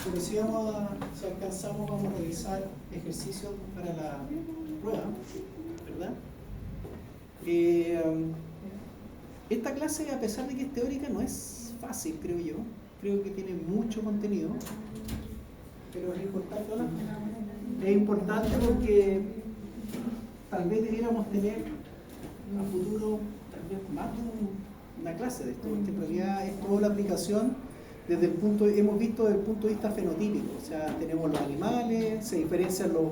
Pero si alcanzamos, vamos a realizar ejercicios para la prueba, ¿verdad? Esta clase, a pesar de que es teórica, no es fácil, creo yo. Creo que tiene mucho contenido, pero es importante, ¿no? Es importante porque tal vez debiéramos tener a futuro tal vez más de una clase de esto, porque en realidad es toda la aplicación hemos visto desde el punto de vista fenotípico, o sea, tenemos los animales, se diferencian los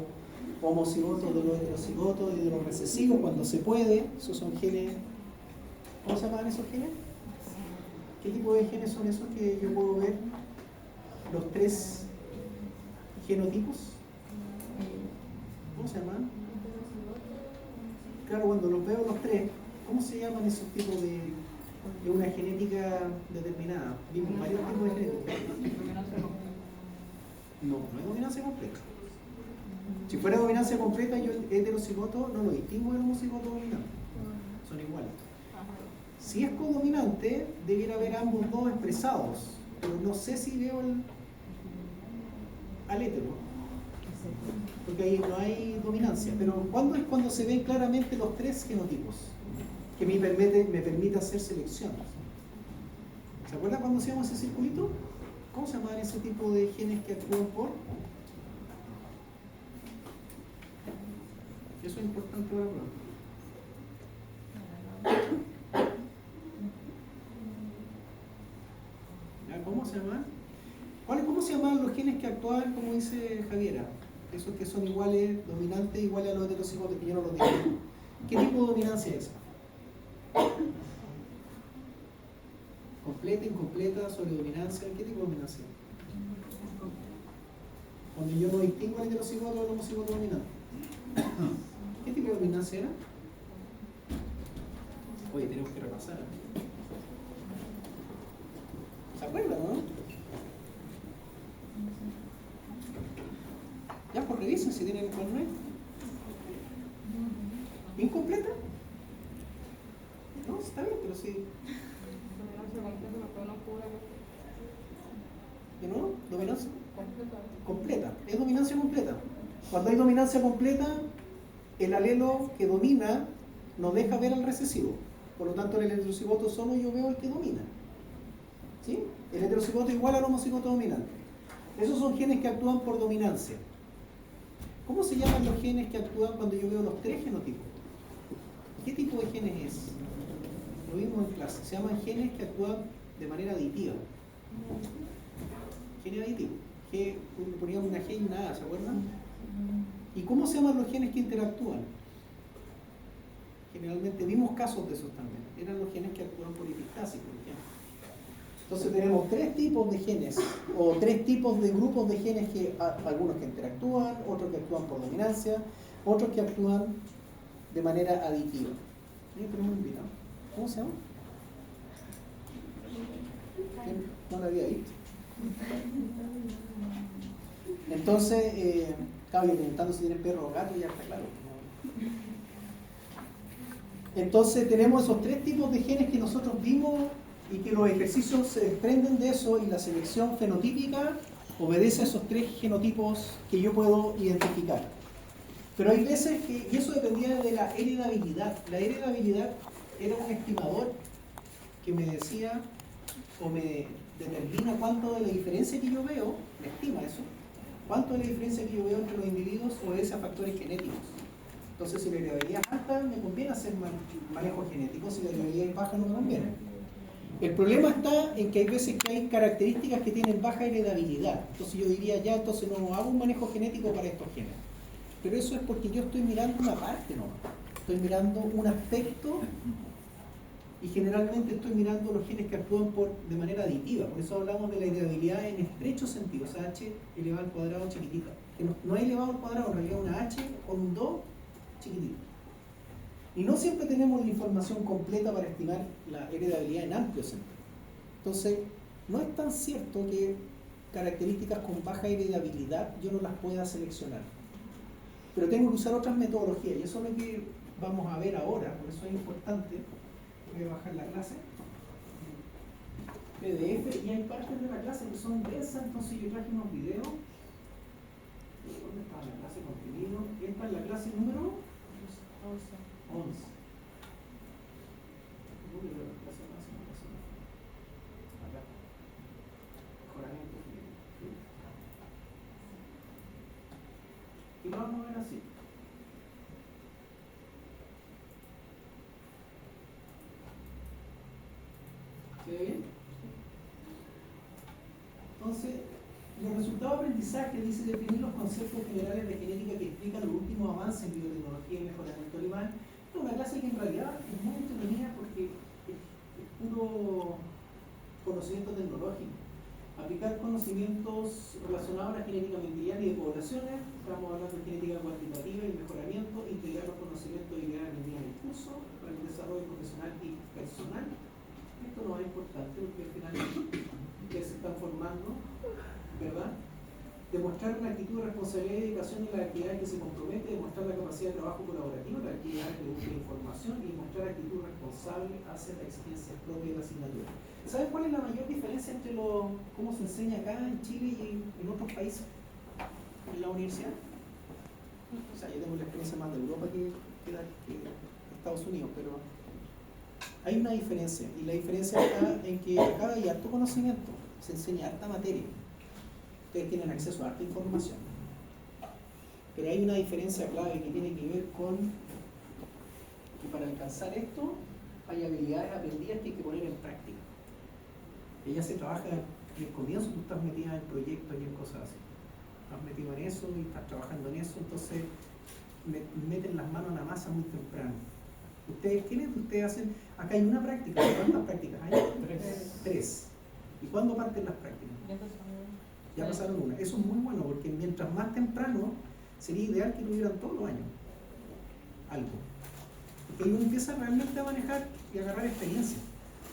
homocigotos de los heterocigotos y de los recesivos cuando se puede, esos son genes, ¿cómo se llaman esos genes? ¿Qué tipo de genes son esos que yo puedo ver? Los 3 genotipos, ¿cómo se llaman? Claro, cuando los veo los 3, ¿cómo se llaman esos tipos de una genética determinada? Vimos varios tipos de genética. No es dominancia completa. Si fuera dominancia completa, yo el heterocigoto no lo distingo del homocigoto dominante. Son iguales. Si es codominante, debiera haber ambos dos expresados, pero no sé si veo al hetero, porque ahí no hay dominancia. Pero ¿cuándo es cuando se ven claramente los 3 genotipos? Que me permite hacer selección. ¿Se acuerdan cuando hacíamos ese circulito? ¿Cómo se llaman ese tipo de genes que actúan por? Eso es importante para la prueba. ¿Cómo se llaman? ¿Cómo se llaman los genes que actúan, como dice Javiera? Esos que son iguales, dominantes, iguales a los heterocigotos, que yo no los digo. ¿Qué tipo de dominancia es esa? ¿Completa, incompleta, sobredominancia? ¿Qué tipo de dominancia? Cuando yo no distingo el heterocigoto del homocigoto dominante. ¿Qué tipo de dominancia era? Oye, tenemos que repasar. ¿Se acuerdan, no? Ya, pues revisen si tienen el carnet. ¿Incompleta? No, está bien, pero sí. ¿De nuevo? ¿Dominancia? Completa. Es dominancia completa. Cuando hay dominancia completa, el alelo que domina no deja ver al recesivo. Por lo tanto, en el heterocigoto solo yo veo el que domina. ¿Sí? El heterocigoto igual al homocigoto dominante. Esos son genes que actúan por dominancia. ¿Cómo se llaman los genes que actúan cuando yo veo los 3 genotipos? ¿Qué tipo de genes es? Lo vimos en clase. Se llaman genes que actúan de manera aditiva. Genes aditivos. Poníamos una G y una A, ¿se acuerdan? ¿Y cómo se llaman los genes que interactúan? Generalmente vimos casos de esos también. Eran los genes que actúan por epistasis, por ejemplo. Entonces tenemos 3 tipos de genes, o 3 tipos de grupos de genes, algunos que interactúan, otros que actúan por dominancia, otros que actúan de manera aditiva. ¿Cómo se llama? No lo había visto. Entonces, estaba preguntando si tienen perro o gato, ya está claro. Entonces tenemos esos 3 tipos de genes que nosotros vimos y que los ejercicios se desprenden de eso, y la selección fenotípica obedece a esos 3 genotipos que yo puedo identificar. Pero hay veces que, y eso dependía de la heredabilidad. La heredabilidad era un estimador que me decía o me determina cuánto de la diferencia que yo veo, me estima eso, cuánto de la diferencia que yo veo entre los individuos obedece a factores genéticos. Entonces, si la heredabilidad es alta, me conviene hacer manejo genético; si la heredabilidad es baja, no me conviene. El problema está en que hay veces que hay características que tienen baja heredabilidad. Entonces yo diría, ya, entonces no hago un manejo genético para estos genes. Pero eso es porque yo estoy mirando una parte nomás. Estoy mirando un aspecto, y generalmente estoy mirando los genes que actúan de manera aditiva. Por eso hablamos de la heredabilidad en estrecho sentido, o sea, h elevado al cuadrado chiquitita. Que no es elevado al cuadrado, en realidad una h con un 2 chiquitito. Y no siempre tenemos la información completa para estimar la heredabilidad en amplio sentido. Entonces, no es tan cierto que características con baja heredabilidad yo no las pueda seleccionar. Pero tengo que usar otras metodologías, y eso es lo que vamos a ver ahora, por eso es importante. Voy a bajar la clase. PDF, y hay partes de la clase que son densas, entonces yo traje unos videos. ¿Dónde está la clase de contenido? Esta es la clase número 11. Acá. Mejoramiento genético. Y lo vamos a ver así. ¿Se ve bien? Entonces, los resultados de aprendizaje dice definir los conceptos generales de genética que explican los últimos avances en biotecnología y mejoramiento animal. Es una clase que en realidad es muy entretenida porque es puro conocimiento tecnológico. Aplicar conocimientos relacionados a la genética mendeliana y de poblaciones, estamos hablando de genética cuantitativa y mejoramiento, integrar los conocimientos y ideas en el curso para el desarrollo profesional y personal. Esto no es importante porque al final ustedes se están formando, ¿verdad? Demostrar una actitud de responsabilidad y dedicación en las actividades que se compromete, demostrar la capacidad de trabajo colaborativo en las actividades que buscan información y demostrar actitud responsable hacia la exigencia propia de la asignatura. ¿Saben cuál es la mayor diferencia entre cómo se enseña acá en Chile y en otros países en la universidad? O sea, yo tengo la experiencia más de Europa que Estados Unidos, pero hay una diferencia, y la diferencia está en que acá hay harto conocimiento, se enseña harta materia, ustedes tienen acceso a harta información, pero hay una diferencia clave que tiene que ver con que para alcanzar esto hay habilidades aprendidas que hay que poner en práctica. Ella se trabaja en el comienzo, tú estás metida en proyectos y en cosas así, estás metido en eso y estás trabajando en eso, entonces meten las manos en la masa muy temprano. Ustedes hacen, acá hay una práctica, ¿cuántas prácticas hay? Tres. ¿Y cuándo parten las prácticas? Ya pasaron una. Eso es muy bueno porque mientras más temprano sería ideal que tuvieran todos los años algo. Porque uno empieza realmente a manejar y a agarrar experiencia.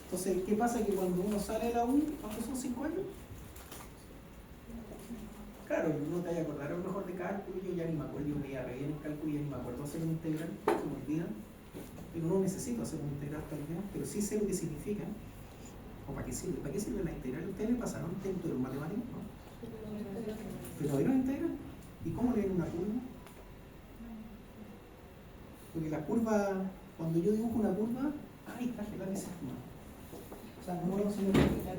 Entonces, ¿qué pasa? Que cuando uno sale de la U, ¿cuántos son 5 años? Claro, uno te vaya a acordar a lo mejor de cálculo, yo ya ni me acuerdo, yo me iba re bien en cálculo y ya ni me acuerdo hacer un integral, se me olvida. Pero no necesito hacer un integral tal vez, pero sí sé lo que significa. ¿O para qué sirve? ¿Para qué sirve la integral? ¿Ustedes le pasaron dentro de los matemáticos? ¿No? ¿Pero vieron integral? ¿Y cómo leen una curva? Porque la curva, cuando yo dibujo una curva, ¡ay, traje la mesa! O sea, no se me puede explicar.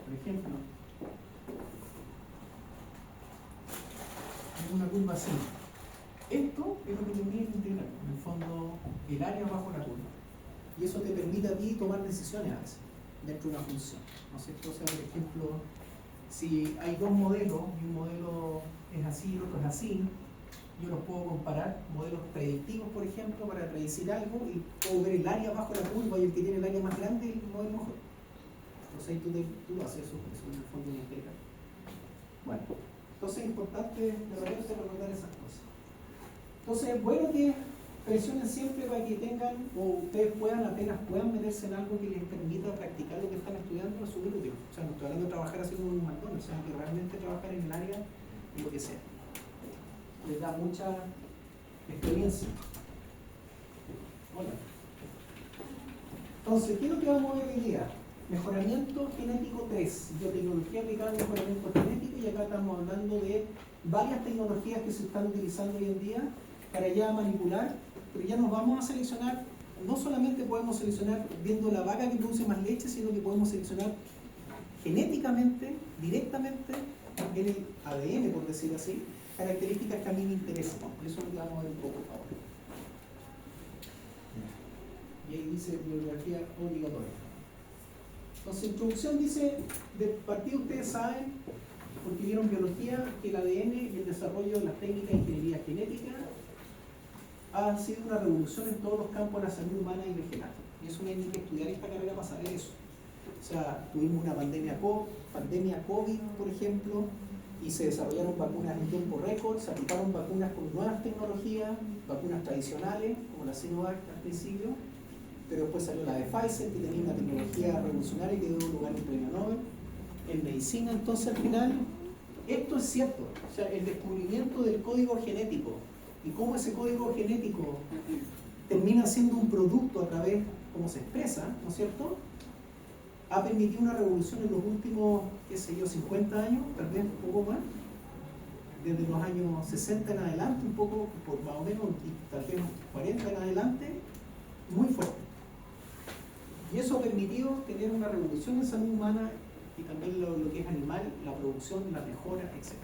Por ejemplo, es una curva así. Esto es lo que te mide el integral, en el fondo, el área bajo la curva. Y eso te permite a ti tomar decisiones a veces, dentro de una función. ¿No es cierto? O sea, por ejemplo, si hay dos modelos, y un modelo es así y el otro es así, yo los puedo comparar, modelos predictivos, por ejemplo, para predecir algo, y puedo ver el área bajo la curva, y el que tiene el área más grande es el modelo mejor. Entonces ahí tú haces eso en el fondo de integral. Bueno, entonces es importante de repente recordar esas cosas. Entonces es bueno que presionen siempre para que tengan, o ustedes apenas puedan meterse en algo que les permita practicar lo que están estudiando, es súper útil. O sea, no estoy hablando de trabajar así como un McDonald's, sino que realmente trabajar en el área y lo que sea. Les da mucha experiencia. Hola. Entonces, ¿qué es lo que vamos a ver hoy día? Mejoramiento genético 3, biotecnología aplicada al mejoramiento genético, y acá estamos hablando de varias tecnologías que se están utilizando hoy en día para ya manipular, pero ya nos vamos a seleccionar, no solamente podemos seleccionar viendo la vaca que produce más leche, sino que podemos seleccionar genéticamente, directamente, en el ADN, por decir así, características que a mí me interesan. Eso es lo que vamos a ver un poco ahora. Y ahí dice bibliografía obligatoria. Entonces, introducción dice, de partida ustedes saben, porque vieron biología, que el ADN y el desarrollo de las técnicas de ingeniería genética ha sido una revolución en todos los campos de la salud humana y vegetal. Y eso no hay ni que estudiar esta carrera para saber eso. O sea, tuvimos una pandemia COVID, por ejemplo, y se desarrollaron vacunas en tiempo récord, se aplicaron vacunas con nuevas tecnologías, vacunas tradicionales, como la Sinovac al principio, pero después salió la de Pfizer, que tenía una tecnología revolucionaria que dio lugar a un premio Nobel en medicina. Entonces, al final, esto es cierto, o sea, el descubrimiento del código genético y cómo ese código genético termina siendo un producto a través, como se expresa, ¿no es cierto?, ha permitido una revolución en los últimos, qué sé yo, 50 años, tal vez un poco más, desde los años 60 en adelante, un poco, por más o menos, y tal vez 40 en adelante, muy fuerte. Y eso ha permitido tener una revolución en salud humana y también lo que es animal, la producción, la mejora, etc.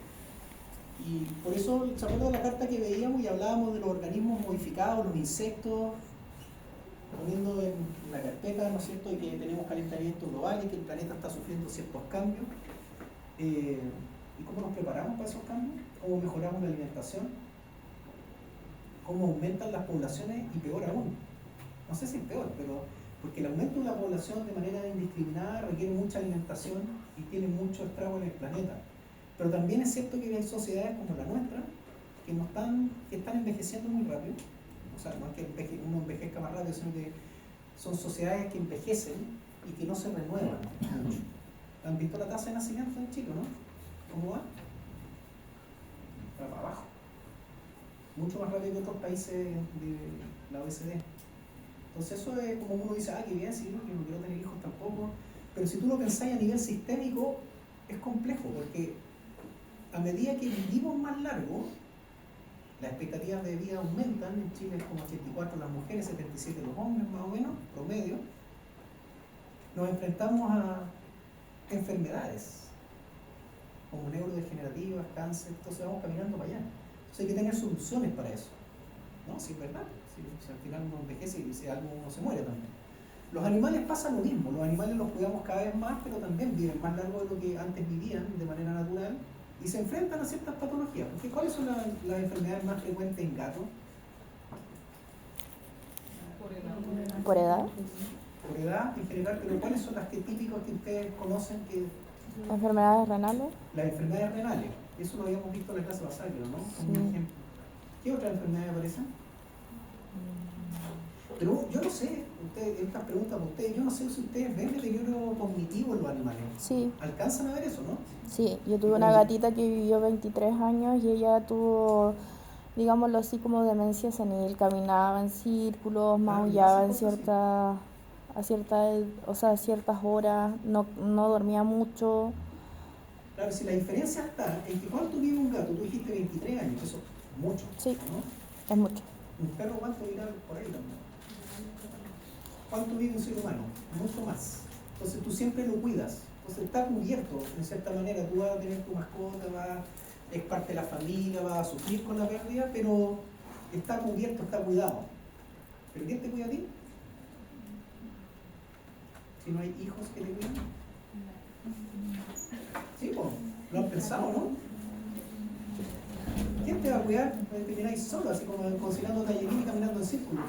Y por eso, ¿se acuerdan de la carta que veíamos y hablábamos de los organismos modificados, los insectos, poniendo en la carpeta, ¿no es cierto?, de que tenemos calentamiento global y que el planeta está sufriendo ciertos cambios? ¿Y cómo nos preparamos para esos cambios? ¿Cómo mejoramos la alimentación? ¿Cómo aumentan las poblaciones? Y peor aún, no sé si es peor, pero porque el aumento de la población de manera indiscriminada requiere mucha alimentación y tiene mucho estrago en el planeta. Pero también es cierto que hay sociedades como la nuestra que están envejeciendo muy rápido. O sea, no es que uno envejezca más rápido, sino que son sociedades que envejecen y que no se renuevan. ¿Han visto la tasa de nacimiento en Chile, no? ¿Cómo va? Para abajo. Mucho más rápido que otros países de la OECD. Entonces eso es como uno dice, qué bien, sí, yo no quiero tener hijos tampoco. Pero si tú lo pensás a nivel sistémico, es complejo, porque a medida que vivimos más largo, las expectativas de vida aumentan. En Chile es como 84 las mujeres, 77 los hombres, más o menos, promedio. Nos enfrentamos a enfermedades como neurodegenerativas, cáncer, entonces vamos caminando para allá. Entonces hay que tener soluciones para eso, ¿no? Si es verdad, si al final uno envejece y si algo uno se muere también. Los animales pasan lo mismo, los animales los cuidamos cada vez más, pero también viven más largo de lo que antes vivían de manera natural y se enfrentan a ciertas patologías. Porque ¿cuáles son las enfermedades más frecuentes en gatos? ¿Por edad? Por edad en general, pero ¿cuáles son las típicas que ustedes conocen? ¿Enfermedades renales? Las enfermedades renales, eso lo habíamos visto en la clase basal, ¿no? Como Sí. un ejemplo. ¿Qué otras enfermedades aparecen? Pero yo no sé, estas preguntas para ustedes, yo no sé si ustedes ven deterioro cognitivo en los animales. Sí. ¿Alcanzan a ver eso, no? Sí, yo tuve una gatita que vivió 23 años y ella tuvo, digámoslo así, como demencia senil, caminaba en círculos, maullaba en a ciertas horas, no dormía mucho. Claro, si la diferencia está en que ¿cuánto vive un gato? Tú dijiste 23 años, eso es mucho, Sí, ¿no? es mucho. ¿Un perro cuánto vivirá por ahí también? ¿Cuánto vive un ser humano? Mucho más. Entonces tú siempre lo cuidas. Entonces está cubierto, de cierta manera. Tú vas a tener tu mascota, es parte de la familia, vas a sufrir con la pérdida, pero está cubierto, está cuidado. ¿Pero quién te cuida a ti? Si no hay hijos que te cuiden. Sí, pues, lo han pensado, ¿no? ¿Quién te va a cuidar? Te miráis solo, así como cocinando tallerín y caminando en círculo.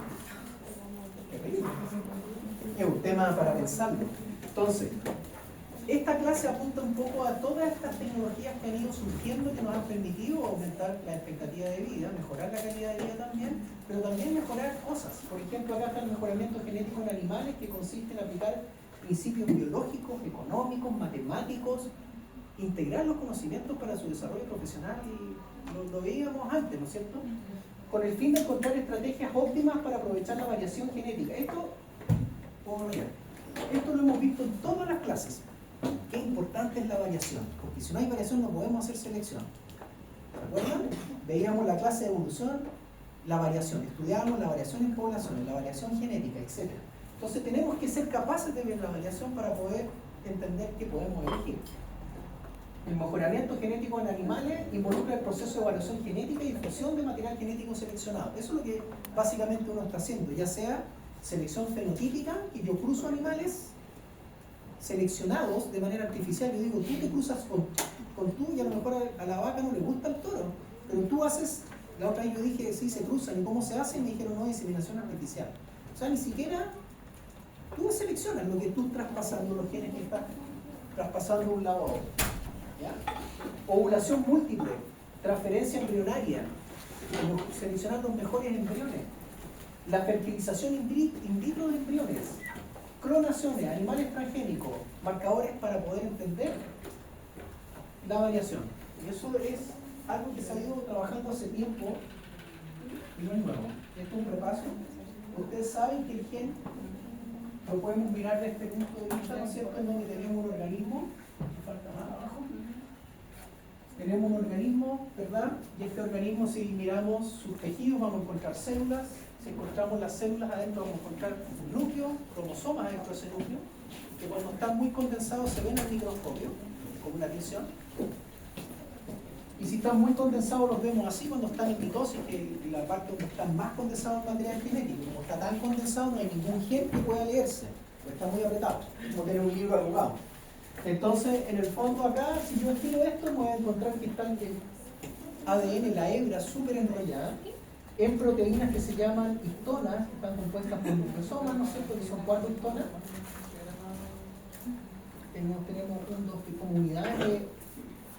Es un tema para pensarlo. Entonces, esta clase apunta un poco a todas estas tecnologías que han ido surgiendo que nos han permitido aumentar la expectativa de vida, mejorar la calidad de vida también, pero también mejorar cosas. Por ejemplo, acá está el mejoramiento genético en animales, que consiste en aplicar principios biológicos, económicos, matemáticos, integrar los conocimientos para su desarrollo profesional, y lo veíamos antes, ¿no es cierto?, con el fin de encontrar estrategias óptimas para aprovechar la variación genética. Esto lo hemos visto en todas las clases. Qué importante es la variación, porque si no hay variación no podemos hacer selección. ¿Recuerdan? Veíamos la clase de evolución, la variación, estudiábamos la variación en poblaciones, la variación genética, etc. Entonces tenemos que ser capaces de ver la variación para poder entender qué podemos elegir. El mejoramiento genético en animales involucra el proceso de evaluación genética y difusión de material genético seleccionado. Eso es lo que básicamente uno está haciendo, ya sea selección fenotípica, que yo cruzo animales seleccionados de manera artificial. Yo digo, tú te cruzas con tú, y a lo mejor a la vaca no le gusta el toro, pero tú haces, la otra vez yo dije, sí, se cruzan, ¿y cómo se hace? Y me dijeron, no, inseminación artificial. O sea, ni siquiera tú seleccionas lo que tú estás traspasando, los genes que estás traspasando de un lado a otro. ¿Ya? Ovulación múltiple, transferencia embrionaria, seleccionar los mejores embriones, la fertilización in vitro de embriones, clonaciones, animales transgénicos, marcadores para poder entender la variación. Y eso es algo que se ha ido trabajando hace tiempo y no es nuevo. Esto es un repaso. Ustedes saben que el gen lo podemos mirar desde este punto de vista, ¿no es cierto?, en donde tenemos un organismo, falta más abajo. Tenemos un organismo, ¿verdad? Y este organismo, si miramos sus tejidos, vamos a encontrar células. Si encontramos las células adentro, vamos a encontrar un núcleo, cromosomas dentro de ese núcleo, que cuando están muy condensados se ven al microscopio, como una visión. Y si están muy condensados los vemos así cuando están en mitosis, que es la parte donde están más condensados el material genético. Como está tan condensado, no hay ningún gen que pueda leerse, porque está muy apretado, como tener un libro arrugado. Entonces, en el fondo acá, si yo estiro esto, me voy a encontrar que está el ADN, la hebra súper enrollada, en proteínas que se llaman histonas, que están compuestas por nucleosomas, ¿no es cierto?, que son 4 histonas. Tenemos como unidades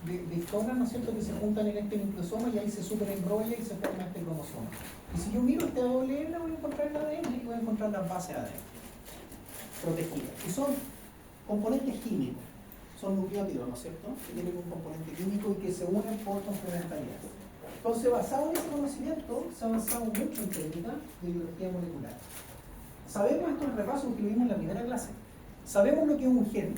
de histonas, ¿no es cierto?, que se juntan en este nucleosoma y ahí se super enrolla y se forma este cromosoma. Y si yo miro este doble hebra, voy a encontrar el ADN y voy a encontrar las bases de ADN protegidas. Y son componentes químicos, son nucleótidos, ¿no es cierto?, que tienen un componente químico y que se unen por complementariedad. Entonces, basado en ese conocimiento, se ha avanzado mucho en técnicas de biología molecular. Sabemos, esto es el repaso que lo vimos en la primera clase, sabemos lo que es un gen,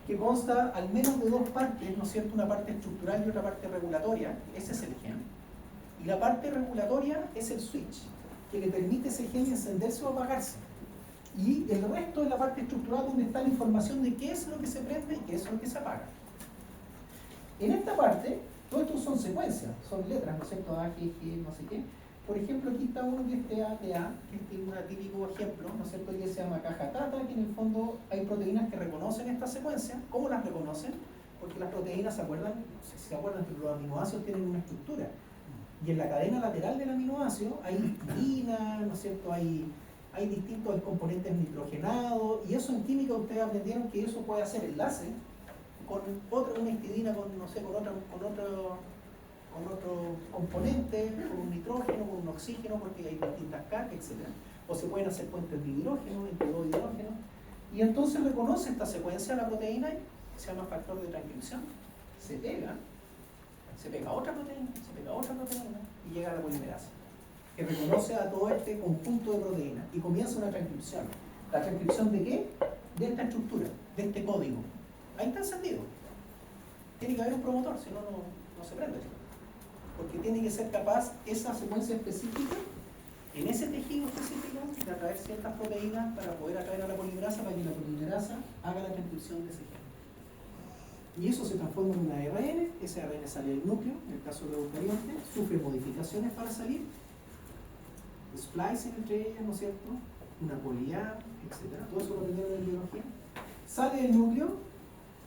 que consta al menos de 2 partes, ¿no es cierto?, una parte estructural y otra parte regulatoria, ese es el gen. Y la parte regulatoria es el switch, que le permite a ese gen encenderse o apagarse. Y el resto es la parte estructural donde está la información de qué es lo que se prende y qué es lo que se apaga. En esta parte, todo esto son secuencias, son letras, ¿no es cierto? A, G, G, no sé qué. Por ejemplo, aquí está uno que es TA, TA, que es un típico ejemplo, ¿no es cierto? Que se llama caja tata, que en el fondo hay proteínas que reconocen esta secuencia. ¿Cómo las reconocen? Porque las proteínas se acuerdan, no sé si se acuerdan que los aminoácidos tienen una estructura. Y en la cadena lateral del aminoácido hay histidina, ¿no es cierto? Hay distintos componentes nitrogenados, y eso en química ustedes aprendieron que eso puede hacer enlace con otra, una histidina, con, no sé, con otro componente, con un nitrógeno, con un oxígeno, porque hay distintas cargas, etc. O se pueden hacer puentes de hidrógeno, entre 2 hidrógenos, y entonces reconoce esta secuencia de la proteína, que se llama factor de transcripción, se pega a otra proteína, y llega a la polimerasa, que reconoce a todo este conjunto de proteínas y comienza una transcripción. ¿La transcripción de qué? De esta estructura, de este código. Ahí está encendido. Tiene que haber un promotor, si no, no se prende. Porque tiene que ser capaz esa secuencia específica, en ese tejido específico, de atraer ciertas proteínas para poder atraer a la polimerasa, para que la polimerasa haga la transcripción de ese gen. Y eso se transforma en un ARN, ese ARN sale del núcleo, en el caso de los eucariontes, sufre modificaciones para salir, splicing entre ellas, ¿no es cierto?, una polía, etc. Todo eso lo aprendieron en biología. Sale del núcleo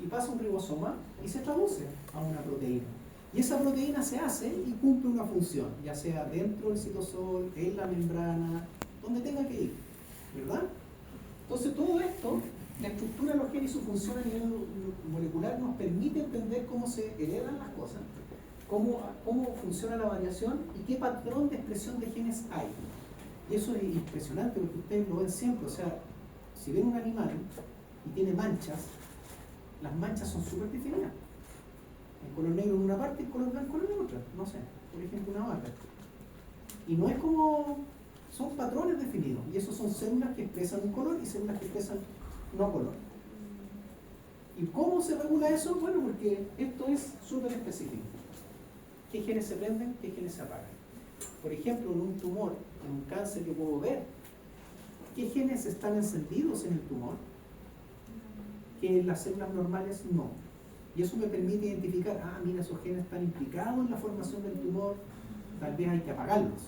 y pasa a un ribosoma y se traduce a una proteína. Y esa proteína se hace y cumple una función, ya sea dentro del citosol, en la membrana, donde tenga que ir, ¿verdad? Entonces todo esto, la estructura de los genes y su función a nivel molecular nos permite entender cómo se heredan las cosas, cómo funciona la variación y qué patrón de expresión de genes hay. Y eso es impresionante porque ustedes lo ven siempre. O sea, si ven un animal y tiene manchas, las manchas son súper definidas. El color negro en una parte y el color blanco en otra. No sé, por ejemplo, una vaca. Y no es como... son patrones definidos. Y esos son células que expresan un color y células que expresan no color. ¿Y cómo se regula eso? Bueno, porque esto es súper específico. ¿Qué genes se prenden? ¿Qué genes se apagan? Por ejemplo, en un tumor, en un cáncer que puedo ver, ¿qué genes están encendidos en el tumor? Que en las células normales no. Y eso me permite identificar, mira, esos genes están implicados en la formación del tumor, tal vez hay que apagarlos.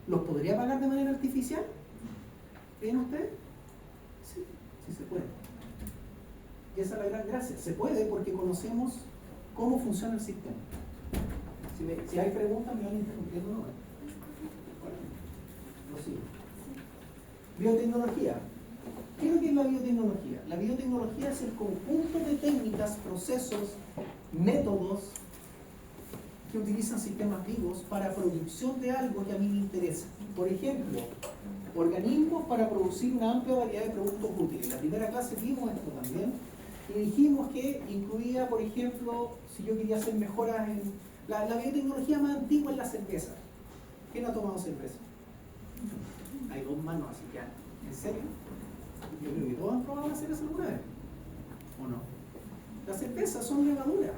¿Los podría apagar de manera artificial? ¿Creen ustedes? Sí, sí se puede. Y esa es la gran gracia. Se puede porque conocemos cómo funciona el sistema. Si hay preguntas, me van interrumpiendo, ¿no? Bueno, lo sigo. Biotecnología. ¿Qué es lo que es la biotecnología? La biotecnología es el conjunto de técnicas, procesos, métodos que utilizan sistemas vivos para producción de algo que a mí me interesa. Por ejemplo, organismos para producir una amplia variedad de productos útiles. En la primera clase vimos esto también y dijimos que incluía, por ejemplo, si yo quería hacer mejoras en la biotecnología más antigua en la cerveza. ¿Quién ha tomado cerveza? Hay dos manos, así que, ¿en serio? Yo creo que todos han probado la cerveza alguna vez, ¿o no? Las cervezas son levadura.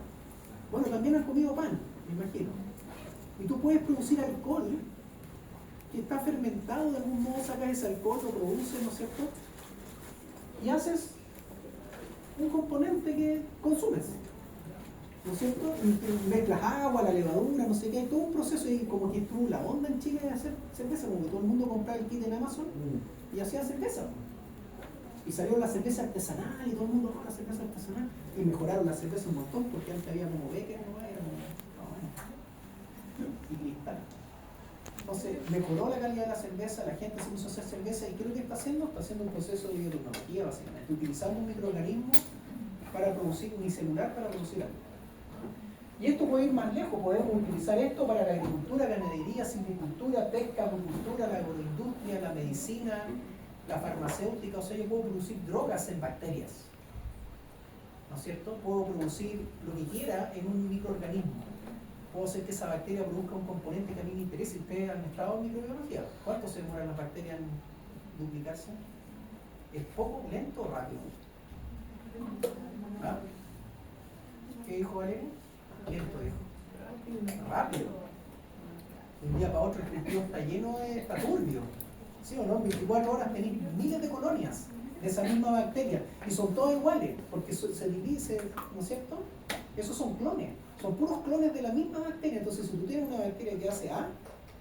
Bueno, también han comido pan, me imagino. Y tú puedes producir alcohol que está fermentado, de algún modo sacas ese alcohol, lo produces, ¿no es cierto? Y haces un componente que consumes, ¿no es cierto? Y mezclas agua, la levadura, no sé qué, hay todo un proceso y como que estuvo la onda en Chile de hacer cerveza, como que todo el mundo compraba el kit en Amazon y hacía cerveza. Y salió la cerveza artesanal y todo el mundo, la cerveza artesanal. Y mejoraron la cerveza un montón porque antes había como Becker, ¿no? Era como, y cristal. Entonces, mejoró la calidad de la cerveza, la gente se puso a hacer cerveza y ¿qué es lo que está haciendo? Está haciendo un proceso de biotecnología, básicamente, utilizando un microorganismo para producir, unicelular para producir algo. Y esto puede ir más lejos, podemos utilizar esto para la agricultura, ganadería, silvicultura, pesca, acuicultura, la agroindustria, la medicina, la farmacéutica. O sea, yo puedo producir drogas en bacterias, ¿no es cierto? Puedo producir lo que quiera en un microorganismo. Puedo hacer que esa bacteria produzca un componente que a mí me interese. Ustedes han estado en microbiología. ¿Cuánto se demoran las bacterias en duplicarse? ¿Es poco, lento o rápido? ¿Ah? ¿Qué dijo Valeria? Lento, dijo. Rápido. De un día para otro el cultivo está lleno está turbio. ¿Sí o no? En 24 horas tenéis miles de colonias de esa misma bacteria y son todas iguales porque se divide, ¿no es cierto? Esos son clones, son puros clones de la misma bacteria. Entonces, si tú tienes una bacteria que hace A,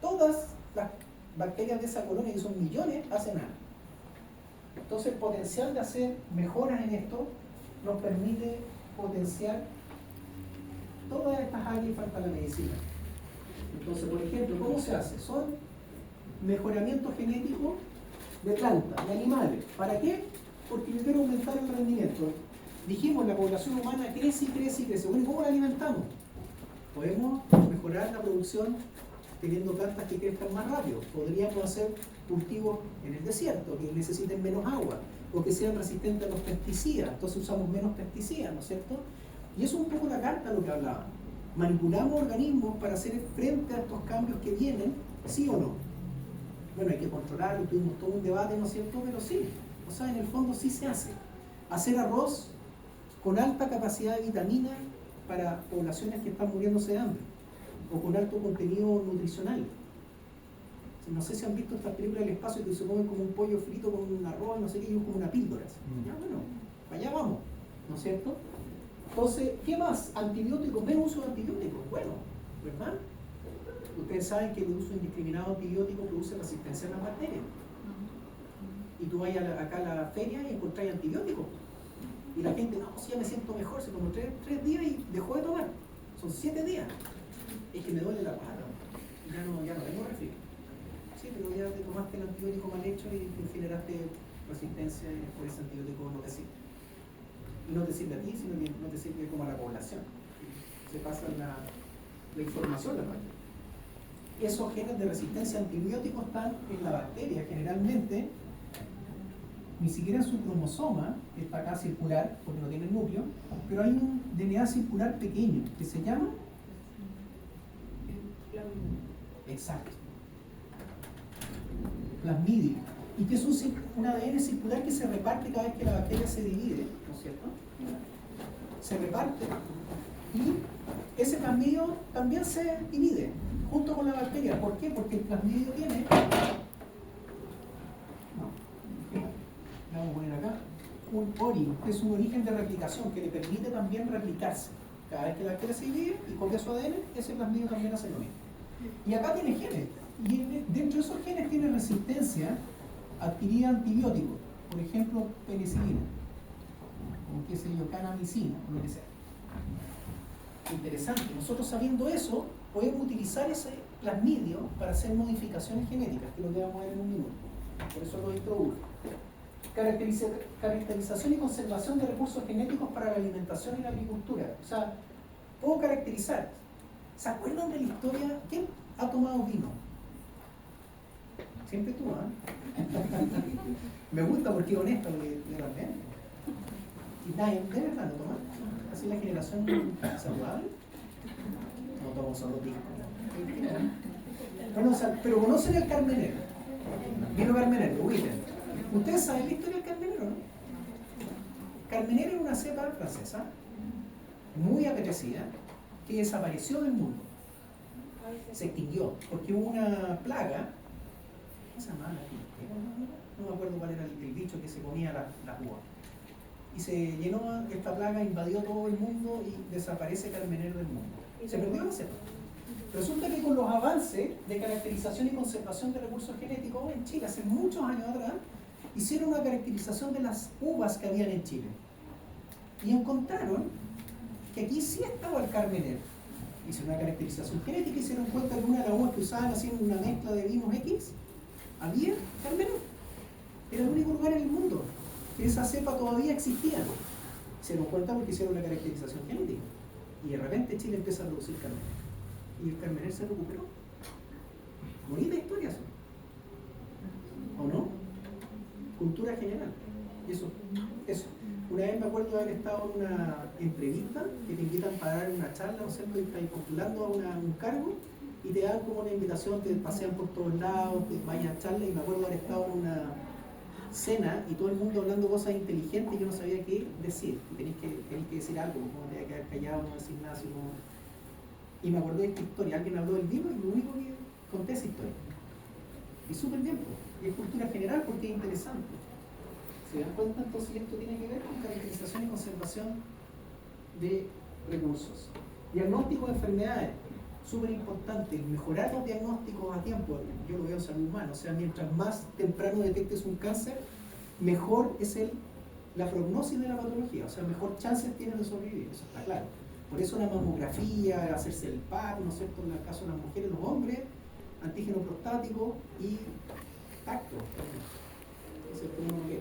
todas las bacterias de esa colonia, que son millones, hacen A. Entonces, el potencial de hacer mejoras en esto nos permite potenciar todas estas áreas y falta la medicina. Entonces, por ejemplo, ¿cómo se hace? Son mejoramiento genético de plantas, de animales. ¿Para qué? Porque yo quiero aumentar el rendimiento. Dijimos, la población humana crece y crece y crece. Bueno, ¿cómo la alimentamos? Podemos mejorar la producción teniendo plantas que crezcan más rápido. Podríamos hacer cultivos en el desierto, que necesiten menos agua, o que sean resistentes a los pesticidas. Entonces usamos menos pesticidas, ¿no es cierto? Y eso es un poco la carta de lo que hablaba. Manipulamos organismos para hacer frente a estos cambios que vienen, ¿sí o no? Bueno, hay que controlarlo, tuvimos todo un debate, ¿no es cierto? Pero sí, o sea, en el fondo sí se hace. Hacer arroz con alta capacidad de vitamina para poblaciones que están muriéndose de hambre, o con alto contenido nutricional. No sé si han visto estas películas del espacio que se comen como un pollo frito con un arroz, no sé qué, y como una píldora. Ya, bueno, allá vamos, ¿no es cierto? Entonces, ¿qué más? Antibióticos, menos uso de antibióticos. Bueno, ¿verdad? Ustedes saben que el uso indiscriminado de antibióticos produce resistencia a las bacterias. Y tú vas acá a la feria y encontrás antibióticos. Y la gente, no, si ya me siento mejor, se tomó 3 días y dejó de tomar. Son 7 días. Es que me duele la pata. Ya no tengo resfriado. Sí, pero ya te tomaste el antibiótico mal hecho y generaste resistencia y después ese antibiótico no te sirve. Y no te sirve a ti, sino que no te sirve como a la población. Se pasa la información a la bacteria. Esos genes de resistencia a antibióticos están en la bacteria generalmente, ni siquiera en su cromosoma, que está acá circular, porque no tiene núcleo, pero hay un DNA circular pequeño que se llama... Exacto. Plasmidio. Y que es un ADN circular que se reparte cada vez que la bacteria se divide, ¿no es cierto? Se reparte. Y ese plasmidio también se divide junto con la bacteria. ¿Por qué? Porque el plasmidio tiene... Vamos a poner acá un ORI, que es un origen de replicación que le permite también replicarse. Cada vez que la bacteria se divide y copia su ADN, ese plasmidio también hace lo mismo. Y acá tiene genes. Y dentro de esos genes tiene resistencia adquirida a antibióticos. Por ejemplo, penicilina, o qué sé yo, canamicina, o lo que sea. Interesante. Nosotros sabiendo eso, podemos utilizar ese plasmidio para hacer modificaciones genéticas, que lo que vamos a ver en un minuto. Por eso lo introduzco. Caracterización y conservación de recursos genéticos para la alimentación y la agricultura. O sea, puedo caracterizar ¿Se acuerdan de la historia? ¿Quién ha tomado vino? Siempre tú, ¿eh? Me gusta porque es honesto, porque realmente. Y nadie, ¿de verdad no toma? ¿Así la generación saludable? No tomo solo pisco. Bueno, o sea, pero conocen el carmenero. Vino carmenero, ubiquen. Ustedes saben la historia del carmenero, ¿no? Carmenero era una cepa francesa muy apetecida que desapareció del mundo. Se extinguió porque hubo una plaga. ¿Cómo se llamaba? No me acuerdo cuál era el bicho que se comía la uva. Y se llenó, esta plaga invadió todo el mundo y desaparece carmenero del mundo. Se perdió la cepa. Resulta que con los avances de caracterización y conservación de recursos genéticos en Chile, hace muchos años atrás, hicieron una caracterización de las uvas que habían en Chile. Y encontraron que aquí sí estaba el carmenero. Hicieron una caracterización genética y se dieron cuenta que una de las uvas que usaban haciendo una mezcla de vinos X, había carmenero. Era el único lugar en el mundo que esa cepa todavía existía. Se dieron cuenta porque hicieron una caracterización genética. Y de repente Chile empieza a producir carmenero. Y el carmenero se recuperó. Bonita historia eso. ¿O no? Cultura general. Eso. Una vez me acuerdo de haber estado en una entrevista que te invitan para dar una charla, ¿no es cierto? Y estás postulando a un cargo y te dan como una invitación, te pasean por todos lados, te vayan a charla. Y me acuerdo de haber estado en una cena y todo el mundo hablando cosas inteligentes y yo no sabía qué decir. Tenés que decir algo, como te quedar callado, no decir nada, sino... Y me acordé de esta historia. Alguien habló del vino y lo único que conté esa historia. Y súper bien, y es cultura general porque es interesante. ¿Se dan cuenta? Entonces esto tiene que ver con caracterización y conservación de recursos. Diagnóstico de enfermedades, súper importante. Mejorar los diagnósticos a tiempo. Yo lo veo en salud humana. O sea, mientras más temprano detectes un cáncer, mejor es la prognosis de la patología. O sea, mejor chances tienes de sobrevivir. Eso está claro. Por eso la mamografía, hacerse el PAP, ¿no es cierto? En el caso de las mujeres, los hombres, antígeno prostático y tacto. Ese es el que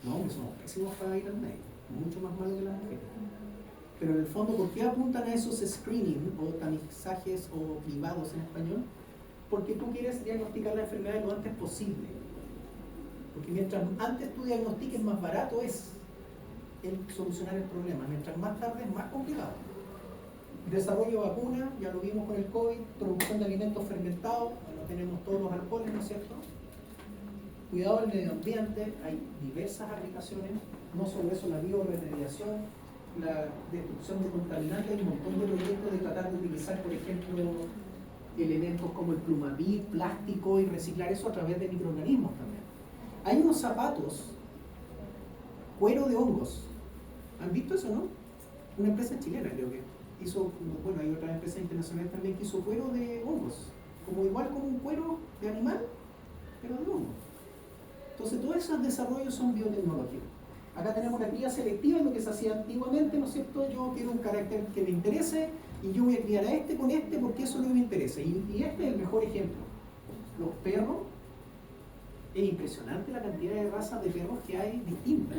los hombres somos pésimos para ir al médico, mucho más malo que las mujeres. Pero en el fondo, ¿por qué apuntan a esos screening o tamizajes o cribados en español? Porque tú quieres diagnosticar la enfermedad lo antes posible. Porque mientras antes tú diagnostiques, más barato es el solucionar el problema. Mientras más tarde es más complicado. Desarrollo de vacuna, ya lo vimos con el COVID, producción de alimentos fermentados, bueno, tenemos todos los alcoholes, ¿no es cierto? Cuidado del medio ambiente, hay diversas aplicaciones, no solo eso, la bioremediación, la destrucción de contaminantes, hay un montón de proyectos de tratar de utilizar, por ejemplo, elementos como el plumavit, plástico y reciclar eso a través de microorganismos también. Hay unos zapatos, cuero de hongos, ¿han visto eso, no? Una empresa chilena creo que hizo, bueno, hay otra empresa internacional también que hizo cuero de hongos, igual como un cuero de animal, pero de hongo. Entonces todos esos desarrollos son biotecnológicos. Acá tenemos la cría selectiva, lo que se hacía antiguamente, ¿no es cierto? Yo quiero un carácter que me interese y yo voy a criar a este con este porque eso es lo que me interesa. Y este es el mejor ejemplo. Los perros, es impresionante la cantidad de razas de perros que hay distintas.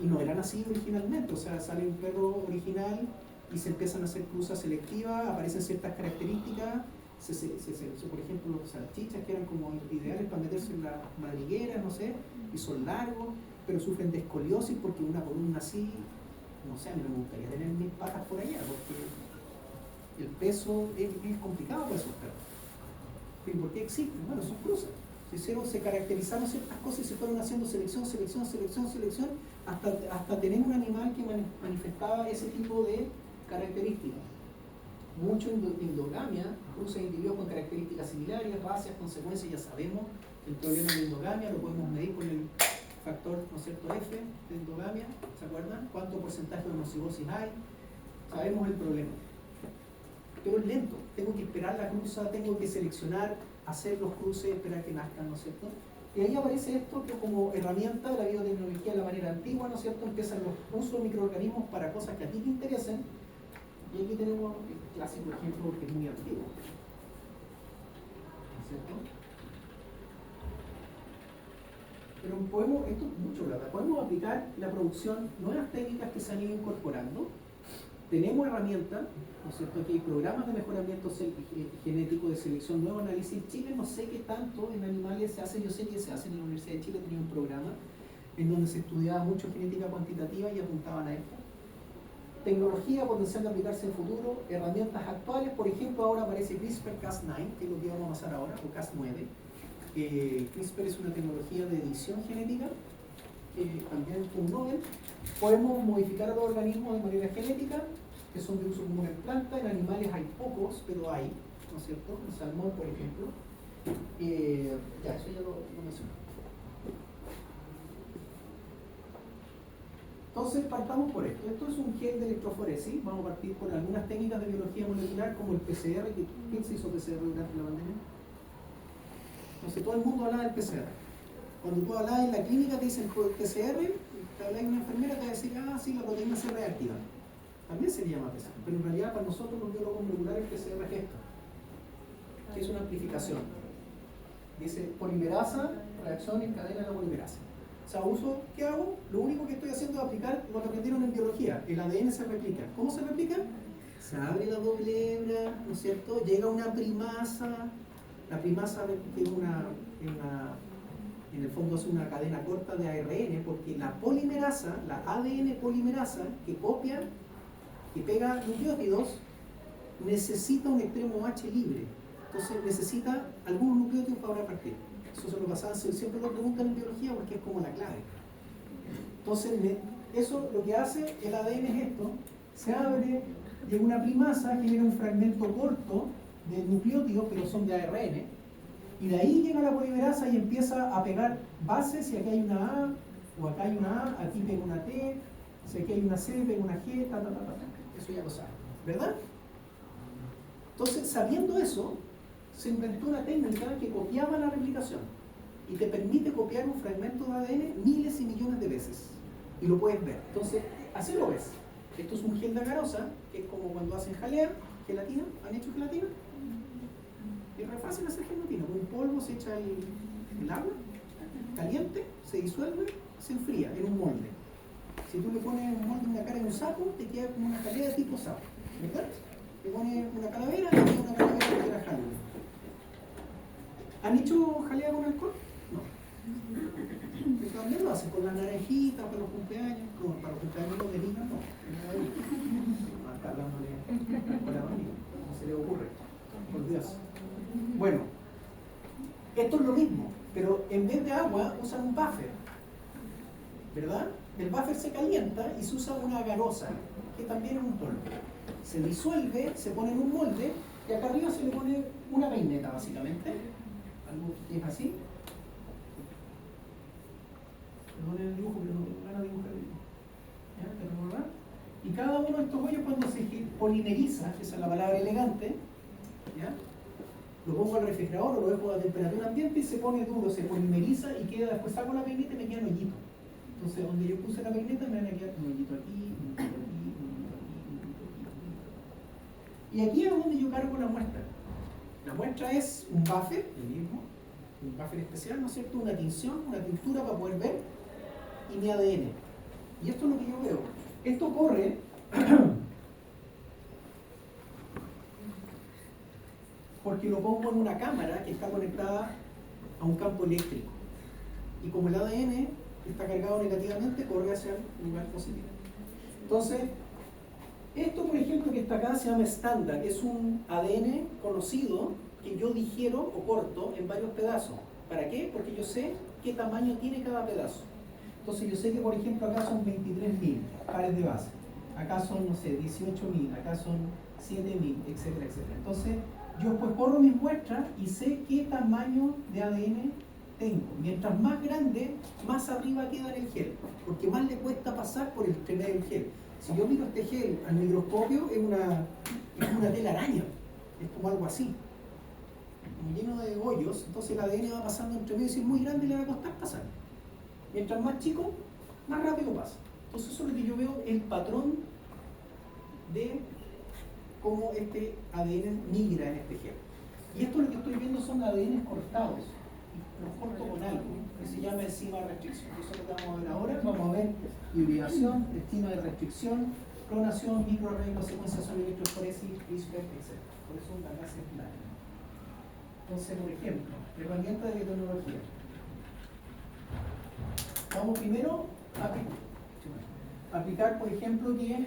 Y no eran así originalmente, o sea, sale un perro original y se empiezan a hacer cruzas selectivas, aparecen ciertas características, por ejemplo, los salchichas que eran como ideales para meterse en las madrigueras, no sé, y son largos, pero sufren de escoliosis porque una por una así, no sé, a mí no me gustaría tener mis patas por allá, porque el peso es complicado para esos perros. ¿Y por qué existen? Bueno, son cruzas. Se caracterizaron ciertas cosas y se fueron haciendo selección, hasta tener un animal que manifestaba ese tipo de características. Mucho endogamia, cruces individuos con características similares, razas, consecuencias, ya sabemos el problema de endogamia, lo podemos medir con el factor, ¿no es cierto?, F de endogamia, ¿se acuerdan? ¿Cuánto porcentaje de homocigosis hay? Sabemos el problema. Pero es lento, tengo que esperar la cruza, tengo que seleccionar, hacer los cruces, esperar que nazcan, ¿no es cierto? Y ahí aparece esto que como herramienta de la biotecnología de la manera antigua, ¿no es cierto? Empiezan los usos de microorganismos para cosas que a ti te interesen. Y aquí tenemos el clásico ejemplo que es muy antiguo. ¿No es cierto? Pero esto es mucho, ¿verdad? Podemos aplicar la producción, nuevas técnicas que se han ido incorporando tenemos herramientas, ¿no es cierto? Aquí hay programas de mejoramiento genético de selección, nuevo análisis. En Chile no sé qué tanto en animales se hace, yo sé que se hace en la Universidad de Chile, tenía un programa en donde se estudiaba mucho genética cuantitativa y apuntaban a esto. Tecnología potencial de aplicarse en futuro, herramientas actuales, por ejemplo, ahora aparece CRISPR-Cas9, que es lo que vamos a pasar ahora, o Cas9. CRISPR es una tecnología de edición genética, también un Nobel. Podemos modificar a los organismos de manera genética, que son de uso común en plantas. En animales hay pocos, pero hay, ¿no es cierto? El salmón, por ejemplo. Ya, eso ya lo mencioné. Entonces, partamos por esto. Esto es un gel de electroforesis. Vamos a partir por algunas técnicas de biología molecular, como el PCR. ¿Quién se hizo PCR durante la pandemia? Entonces, todo el mundo habla del PCR. Cuando tú hablas en la clínica, te dicen PCR, te hablas de una enfermera, te va a decir, ah, sí, la proteína C reactiva. También se llama PCR. Pero en realidad, para nosotros, los biólogos moleculares, el PCR es esto, que es una amplificación. Dice polimerasa, reacción en cadena de la polimerasa. O sea, ¿qué hago? Lo único que estoy haciendo es aplicar lo que aprendieron en biología. El ADN se replica. ¿Cómo se replica? Se abre la doble hebra, ¿no es cierto? Llega una primasa. La primasa es en el fondo es una cadena corta de ARN, porque la polimerasa, la ADN polimerasa, que copia, que pega nucleótidos, necesita un extremo H libre. Entonces necesita algunos nucleótidos para repartir. Eso se lo pasaban, siempre lo preguntan en biología porque es como la clave. Entonces, eso lo que hace el ADN es esto: se abre, llega una primasa, genera un fragmento corto de nucleótidos, pero son de ARN, y de ahí llega la polimerasa y empieza a pegar bases. Si aquí hay una A, o acá hay una A, aquí pega una T, si aquí hay una C, pega una G, Eso ya lo saben, ¿verdad? Entonces, sabiendo eso, se inventó una técnica que copiaba la replicación y te permite copiar un fragmento de ADN miles y millones de veces y lo puedes ver. Entonces, así lo ves. Esto es un gel de agarosa, que es como cuando hacen jalea, gelatina. ¿Han hecho gelatina? Es re fácil hacer gelatina. Con un polvo se echa el agua caliente, se disuelve, se enfría en un molde. Si tú le pones un molde en la cara de un sapo, te queda como una jalea tipo sapo, ¿verdad? Le pones una calavera y tiene una calavera que era jalea. ¿Han hecho jalea con alcohol? No. Pero también lo hacen con la naranjita para los cumpleaños. No, para los cumpleaños de niños no. No está hablándole con la familia. No se le ocurre. Por Dios. Bueno, esto es lo mismo, pero en vez de agua usan un buffer, ¿verdad? El buffer se calienta y se usa una agarosa, que también es un polvo. Se disuelve, se pone en un molde y acá arriba se le pone una peineta, básicamente. Algo que es así. Perdón el dibujo, pero no tengo ganas de dibujar el dibujo. ¿Ya? Y cada uno de estos hoyos, cuando se polimeriza, que esa es la palabra elegante, ¿ya? Lo pongo al refrigerador o lo dejo a temperatura ambiente y se pone duro, se polimeriza y queda, después saco la peineta y me queda un hoyito. Entonces, donde yo puse la peineta me van a quedar un hoyito aquí, un hoyito aquí, un hoyito aquí, un hoyito aquí, un hoyito aquí. Y aquí es donde yo cargo la muestra. La muestra es un buffer, el mismo, un buffer especial, ¿no es cierto? Una tinción, una tintura para poder ver, y mi ADN. Y esto es lo que yo veo. Esto corre porque lo pongo en una cámara que está conectada a un campo eléctrico. Y como el ADN está cargado negativamente, corre hacia el lugar positivo. Entonces, esto, por ejemplo, que está acá se llama estándar. Es un ADN conocido que yo digiero o corto en varios pedazos. ¿Para qué? Porque yo sé qué tamaño tiene cada pedazo. Entonces yo sé que, por ejemplo, acá son 23.000 pares de base. Acá son, no sé, 18.000. Acá son 7.000, etcétera, etcétera. Entonces, yo pues corro mis muestras y sé qué tamaño de ADN tengo. Mientras más grande, más arriba queda en el gel, porque más le cuesta pasar por el entremedio del gel. Si yo miro este gel al microscopio, es una telaraña, es como algo así, como lleno de hoyos. Entonces el ADN va pasando entre medio, y si es muy grande le va a costar pasar. Mientras más chico, más rápido pasa. Entonces eso es lo que yo veo, el patrón de cómo este ADN migra en este gel. Y esto lo que estoy viendo son ADN cortados. Los corto con algo que se llama enzima de restricción. Eso es lo que vamos a ver ahora. Vamos a ver hibridación, enzima de restricción, clonación, microarreglo, secuenciación, electroforesis, CRISPR, etc. Por eso la clase es larga. Entonces, por ejemplo, herramienta de biotecnología. Vamos primero a aplicar, por ejemplo, que es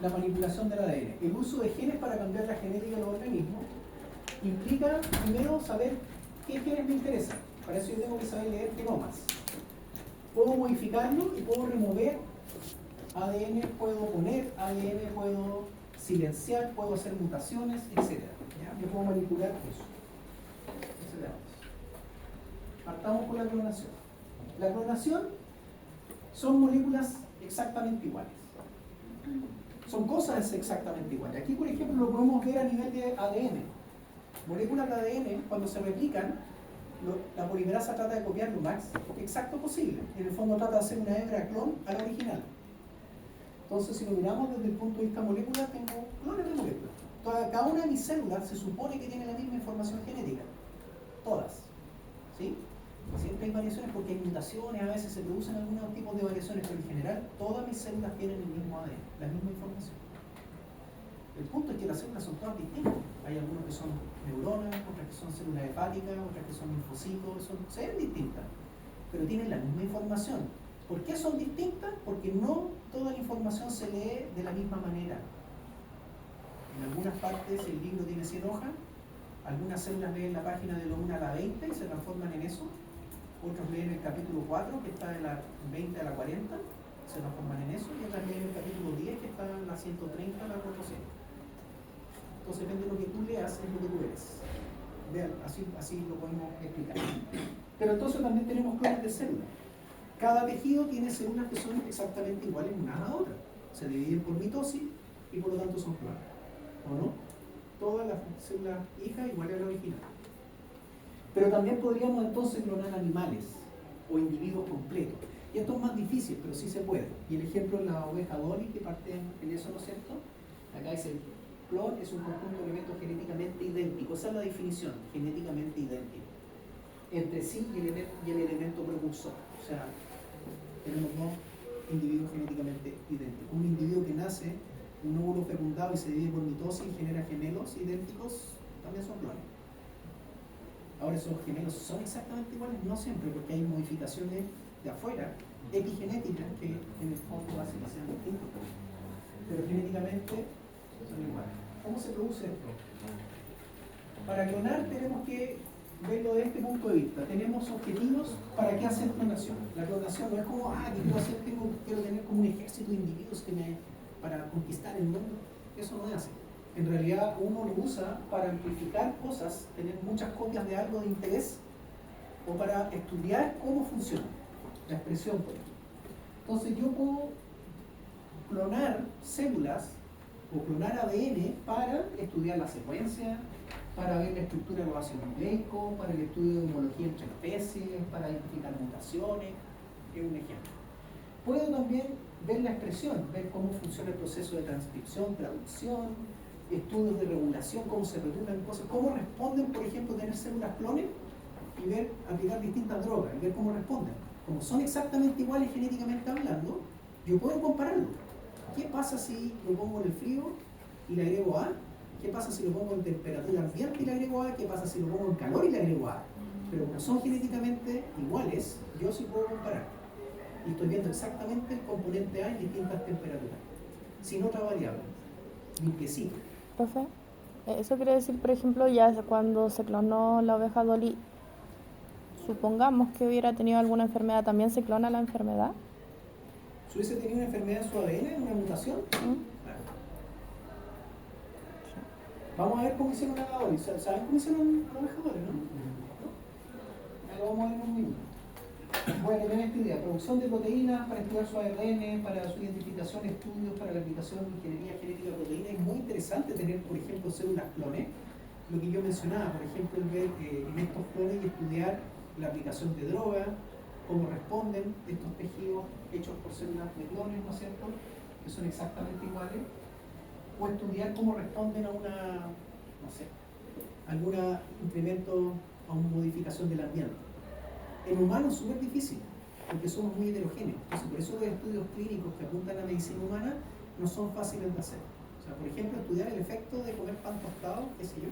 la manipulación del ADN. El uso de genes para cambiar la genética de los organismos implica primero saber qué genes me interesan. Para eso yo tengo que saber leer genomas. Puedo modificarlo y puedo remover ADN, puedo poner ADN, puedo silenciar, puedo hacer mutaciones, etc. ¿Ya? Yo puedo manipular eso. Partamos por la clonación. La clonación son moléculas exactamente iguales. Son cosas exactamente iguales. Aquí, por ejemplo, lo podemos ver a nivel de ADN. Moléculas de ADN, cuando se replican, la polimerasa trata de copiar lo más exacto posible. En el fondo trata de hacer una hebra clon a la original. Entonces, si lo miramos desde el punto de vista molecular, tengo clones de moléculas. Cada una de mis células se supone que tiene la misma información genética. Todas. ¿Sí? Siempre hay variaciones porque hay mutaciones, a veces se producen algunos tipos de variaciones, pero en general todas mis células tienen el mismo ADN, la misma información. El punto es que las células son todas distintas. Hay algunos que son neuronas, otras que son células hepáticas, otras que son linfocitos, se ven distintas, pero tienen la misma información. ¿Por qué son distintas? Porque no toda la información se lee de la misma manera. En algunas partes el libro tiene 100 hojas, algunas células leen la página de la 1 a la 20 y se transforman en eso. Otros leen el capítulo 4, que está de la 20 a la 40, se transforman en eso, y otras leen el capítulo 10, que está de la 130 a la 400. Entonces depende de lo que tú leas, es lo que tú eres. Vean, así lo podemos explicar. Pero entonces también tenemos clones de células. Cada tejido tiene células que son exactamente iguales unas a otras. Se dividen por mitosis y por lo tanto son clones. ¿O no? Todas las células hijas iguales a la original. Pero también podríamos entonces clonar animales o individuos completos. Y esto es más difícil, pero sí se puede. Y el ejemplo es la oveja Dolly, que parte en eso, ¿no es cierto? Acá dice, el clon es un conjunto de elementos genéticamente idénticos. Esa es la definición, genéticamente idéntico. Entre sí y el elemento precursor. O sea, tenemos dos individuos genéticamente idénticos. Un individuo que nace, un óvulo fecundado y se divide por mitosis y genera gemelos idénticos, también son clones. Ahora, esos gemelos son exactamente iguales, no siempre, porque hay modificaciones de afuera, epigenéticas, que en el fondo hacen que sean distintos. Pero genéticamente son iguales. ¿Cómo se produce esto? Para clonar tenemos que verlo desde este punto de vista. Tenemos objetivos para qué hacer clonación. La clonación no es como, quiero tener como un ejército de individuos para conquistar el mundo. Eso no es así. En realidad uno lo usa para amplificar cosas, tener muchas copias de algo de interés, o para estudiar cómo funciona la expresión, por ejemplo. Entonces yo puedo clonar células o clonar ADN para estudiar la secuencia, para ver la estructura del ácido nucleico, para el estudio de homología entre especies, para identificar mutaciones, es un ejemplo. Puedo también ver la expresión, ver cómo funciona el proceso de transcripción, traducción, estudios de regulación, cómo se regulan cosas, cómo responden, por ejemplo, tener células clones y ver, aplicar distintas drogas y ver cómo responden. Como son exactamente iguales genéticamente hablando, yo puedo compararlo. ¿Qué pasa si lo pongo en el frío y le agrego A? ¿Qué pasa si lo pongo en temperatura ambiente y le agrego A? ¿Qué pasa si lo pongo en calor y le agrego A? Pero como son genéticamente iguales, yo sí puedo comparar. Y estoy viendo exactamente el componente A en distintas temperaturas, sin otra variable, limpiecito. Profe, eso quiere decir, por ejemplo, ya cuando se clonó la oveja Dolly, supongamos que hubiera tenido alguna enfermedad, ¿también se clona la enfermedad? Si hubiese tenido una enfermedad en su ADN, una mutación, claro. Vamos a ver cómo hicieron a la Dolly. ¿Saben cómo hicieron a la oveja Dolly, no? Ahí lo vamos a ver en un minuto. Bueno, tener esta idea, producción de proteínas para estudiar su ARN, para su identificación, estudios para la aplicación de ingeniería genética de proteínas. Es muy interesante tener, por ejemplo, células clones. Lo que yo mencionaba, por ejemplo, el ver en estos clones y estudiar la aplicación de drogas, cómo responden estos tejidos hechos por células de clones, ¿no es cierto?, que son exactamente iguales, o estudiar cómo responden a algún incremento, a una modificación del ambiente. En humanos es súper difícil, porque somos muy heterogéneos. Entonces, por eso los estudios clínicos que apuntan a la medicina humana no son fáciles de hacer. O sea, por ejemplo, estudiar el efecto de comer pan tostado, qué sé yo,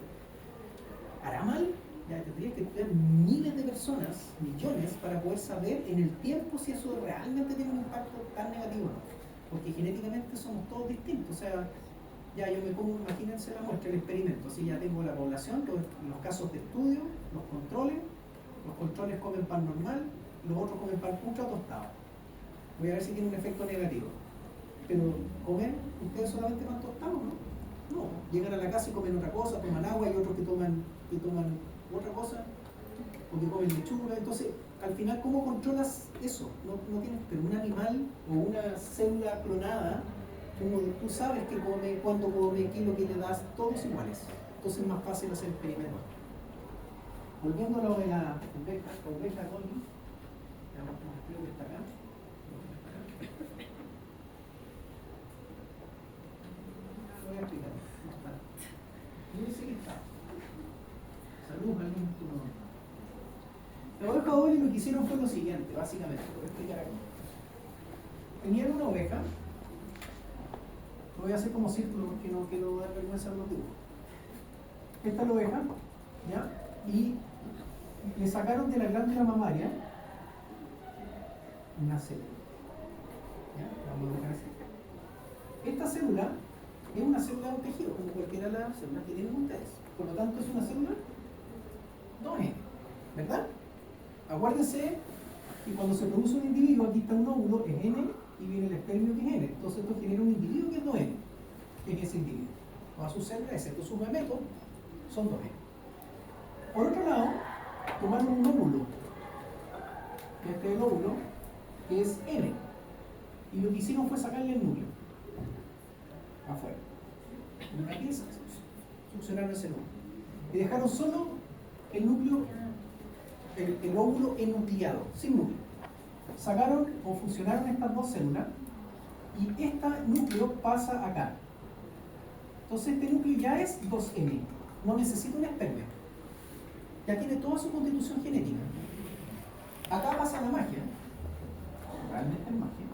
hará mal. Ya tendrías que estudiar miles de personas, millones, para poder saber en el tiempo si eso realmente tiene un impacto tan negativo o no. Porque genéticamente somos todos distintos. O sea, ya yo me pongo, imagínense la muestra, el experimento. Así ya tengo la población, los casos de estudio, los controles comen pan normal, los otros comen pan ultra tostado. Voy a ver si tiene un efecto negativo. Pero ¿comen ustedes solamente pan tostado, no? No, llegan a la casa y comen otra cosa, toman agua, y otros que toman otra cosa, o que comen lechuga. Entonces, al final, ¿cómo controlas eso? No tienes, pero un animal o una célula clonada, como tú sabes que come, cuándo come, qué es lo que le das, todos iguales. Entonces es más fácil hacer experimentos. Volviendo a lo de la oveja Dolly, creo que está acá. Lo voy a explicar. Dice que está. Salud, algún turno. La oveja Dolly lo que hicieron fue lo siguiente, básicamente, lo voy a explicar aquí. Tenían una oveja, lo voy a hacer como círculo porque no quiero dar vergüenza a los dibujos. Esta es la oveja, ¿ya? Y le sacaron de la glándula mamaria una célula. ¿Ya? Vamos a dejar así. Esta célula es una célula de un tejido, como cualquiera de las células que tienen ustedes. Por lo tanto, es una célula 2N, ¿verdad? Acuérdense que cuando se produce un individuo, aquí está un óvulo, es N, y viene el espermio que es N. Entonces esto genera un individuo que es 2N, que es ese individuo. Todas sus células, excepto sus gametos, son 2N. Por otro lado, tomaron un óvulo, que este es el óvulo, que es N, y lo que hicieron fue sacarle el núcleo afuera. Con una pieza, succionaron ese núcleo. Y dejaron solo el núcleo, el óvulo enucleado, sin núcleo. Sacaron o fusionaron estas dos células y este núcleo pasa acá. Entonces este núcleo ya es 2N, no necesita un espermio. Ya tiene toda su constitución genética. Acá pasa la magia, realmente es magia.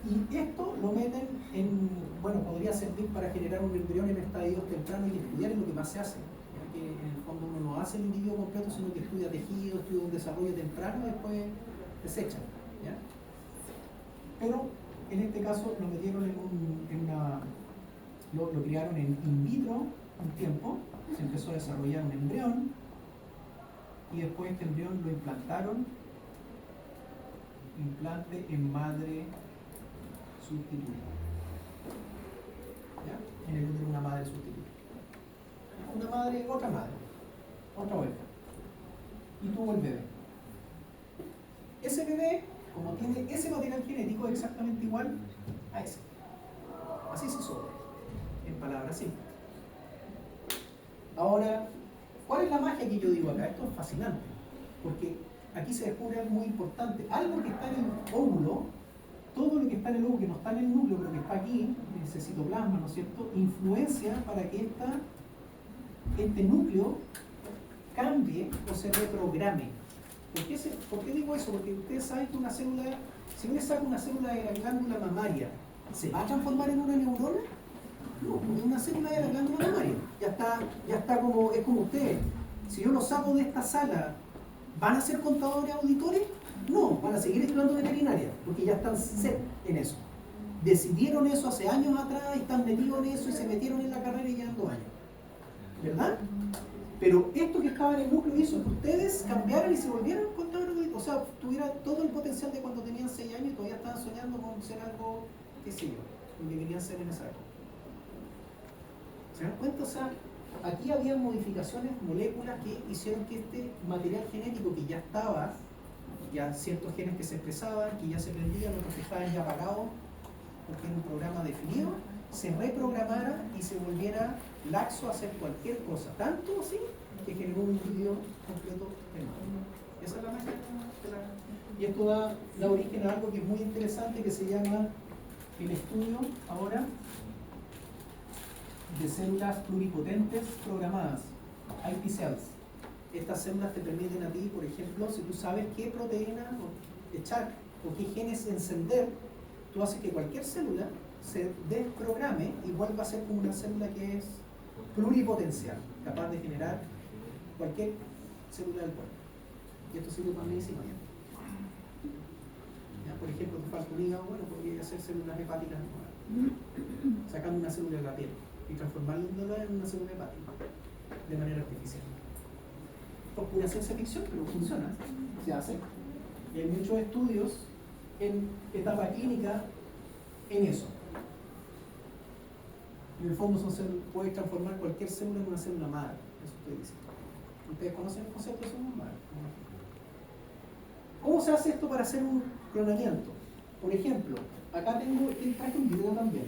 Y esto lo meten en, bueno, podría servir para generar un embrión en estadios tempranos y estudiar en lo que más se hace. Ya que en el fondo uno no hace el individuo completo, sino que estudia tejido, estudia un desarrollo temprano y después desechan. ¿Ya? Pero en este caso lo metieron lo criaron en in vitro un tiempo, se empezó a desarrollar un embrión y después este embrión lo implantaron, implante en madre sustituta. ¿Ya? En el útero de una madre sustituta. Otra madre, otra oveja. Y tuvo el bebé. Ese bebé, como tiene ese material genético, es exactamente igual a ese. Así se hizo, en palabras simples. Ahora, ¿cuál es la magia que yo digo acá? Esto es fascinante, porque aquí se descubre algo muy importante. Algo que está en el óvulo, todo lo que está en el óvulo, que no está en el núcleo, pero que está aquí, en ese citoplasma, ¿no es cierto?, influencia para que este núcleo cambie o se reprograme. ¿Por qué digo eso? Porque ustedes saben que una célula, si uno saca una célula de la glándula mamaria, ¿se va a transformar en una neurona? No, es una célula de la glándula mamaria. Ya está como, es como ustedes. Si yo los saco de esta sala, ¿van a ser contadores auditores? No, van a seguir estudiando veterinaria, porque ya están set en eso. Decidieron eso hace años atrás y están metidos en eso y se metieron en la carrera y llevan 2 años. ¿Verdad? Pero esto que estaba en el núcleo hizo que ustedes cambiaran y se volvieran contadores auditores. O sea, tuviera todo el potencial de cuando tenían 6 años y todavía estaban soñando con ser algo, qué sé yo, lo que querían ser en esa época. ¿Se dan cuenta? O sea, aquí había modificaciones, moléculas que hicieron que este material genético que ya estaba, ya ciertos genes que se expresaban, que ya se prendían, otros que estaban ya apagados, porque era un programa definido, se reprogramara y se volviera laxo a hacer cualquier cosa, tanto así que generó un individuo completo hermano. Esa es la magia. Y esto da origen a algo que es muy interesante, que se llama el estudio ahora de células pluripotentes programadas, IP cells. Estas células te permiten a ti, por ejemplo, si tú sabes qué proteína echar o qué genes encender, tú haces que cualquier célula se desprograme y vuelva a ser como una célula que es pluripotencial, capaz de generar cualquier célula del cuerpo. Y esto sirve para medicina. ¿Ya? Por ejemplo, te falta un hígado, bueno, podría hacer células hepáticas nuevas, sacando una célula de la piel y transformándola en una célula hepática de manera artificial. Por pura ciencia ficción, pero funciona, se hace. Y hay muchos estudios en etapa clínica en eso. En el fondo puedes transformar cualquier célula en una célula madre, eso estoy diciendo. ¿Ustedes conocen el concepto de célula madre? ¿Cómo se hace esto para hacer un clonamiento? Por ejemplo, acá traje un video también.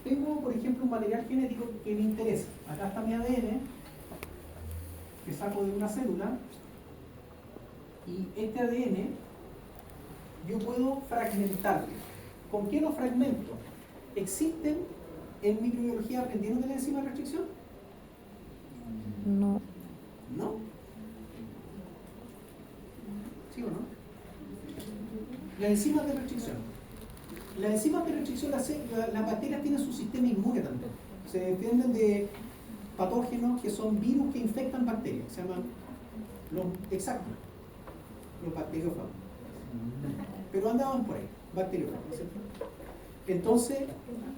Tengo, por ejemplo, un material genético que me interesa. Acá está mi ADN, que saco de una célula, y este ADN yo puedo fragmentarlo. ¿Con qué lo fragmento? ¿Existen en microbiología aprendieron de la enzima de restricción? No. ¿No? ¿Sí o no? Las enzimas de restricción. Las enzimas de restricción, las bacterias tienen su sistema inmune también. Se defienden de patógenos que son virus que infectan bacterias. Se llaman los bacteriófagos. Pero andaban por ahí, bacteriófagos, ¿no es cierto? Entonces,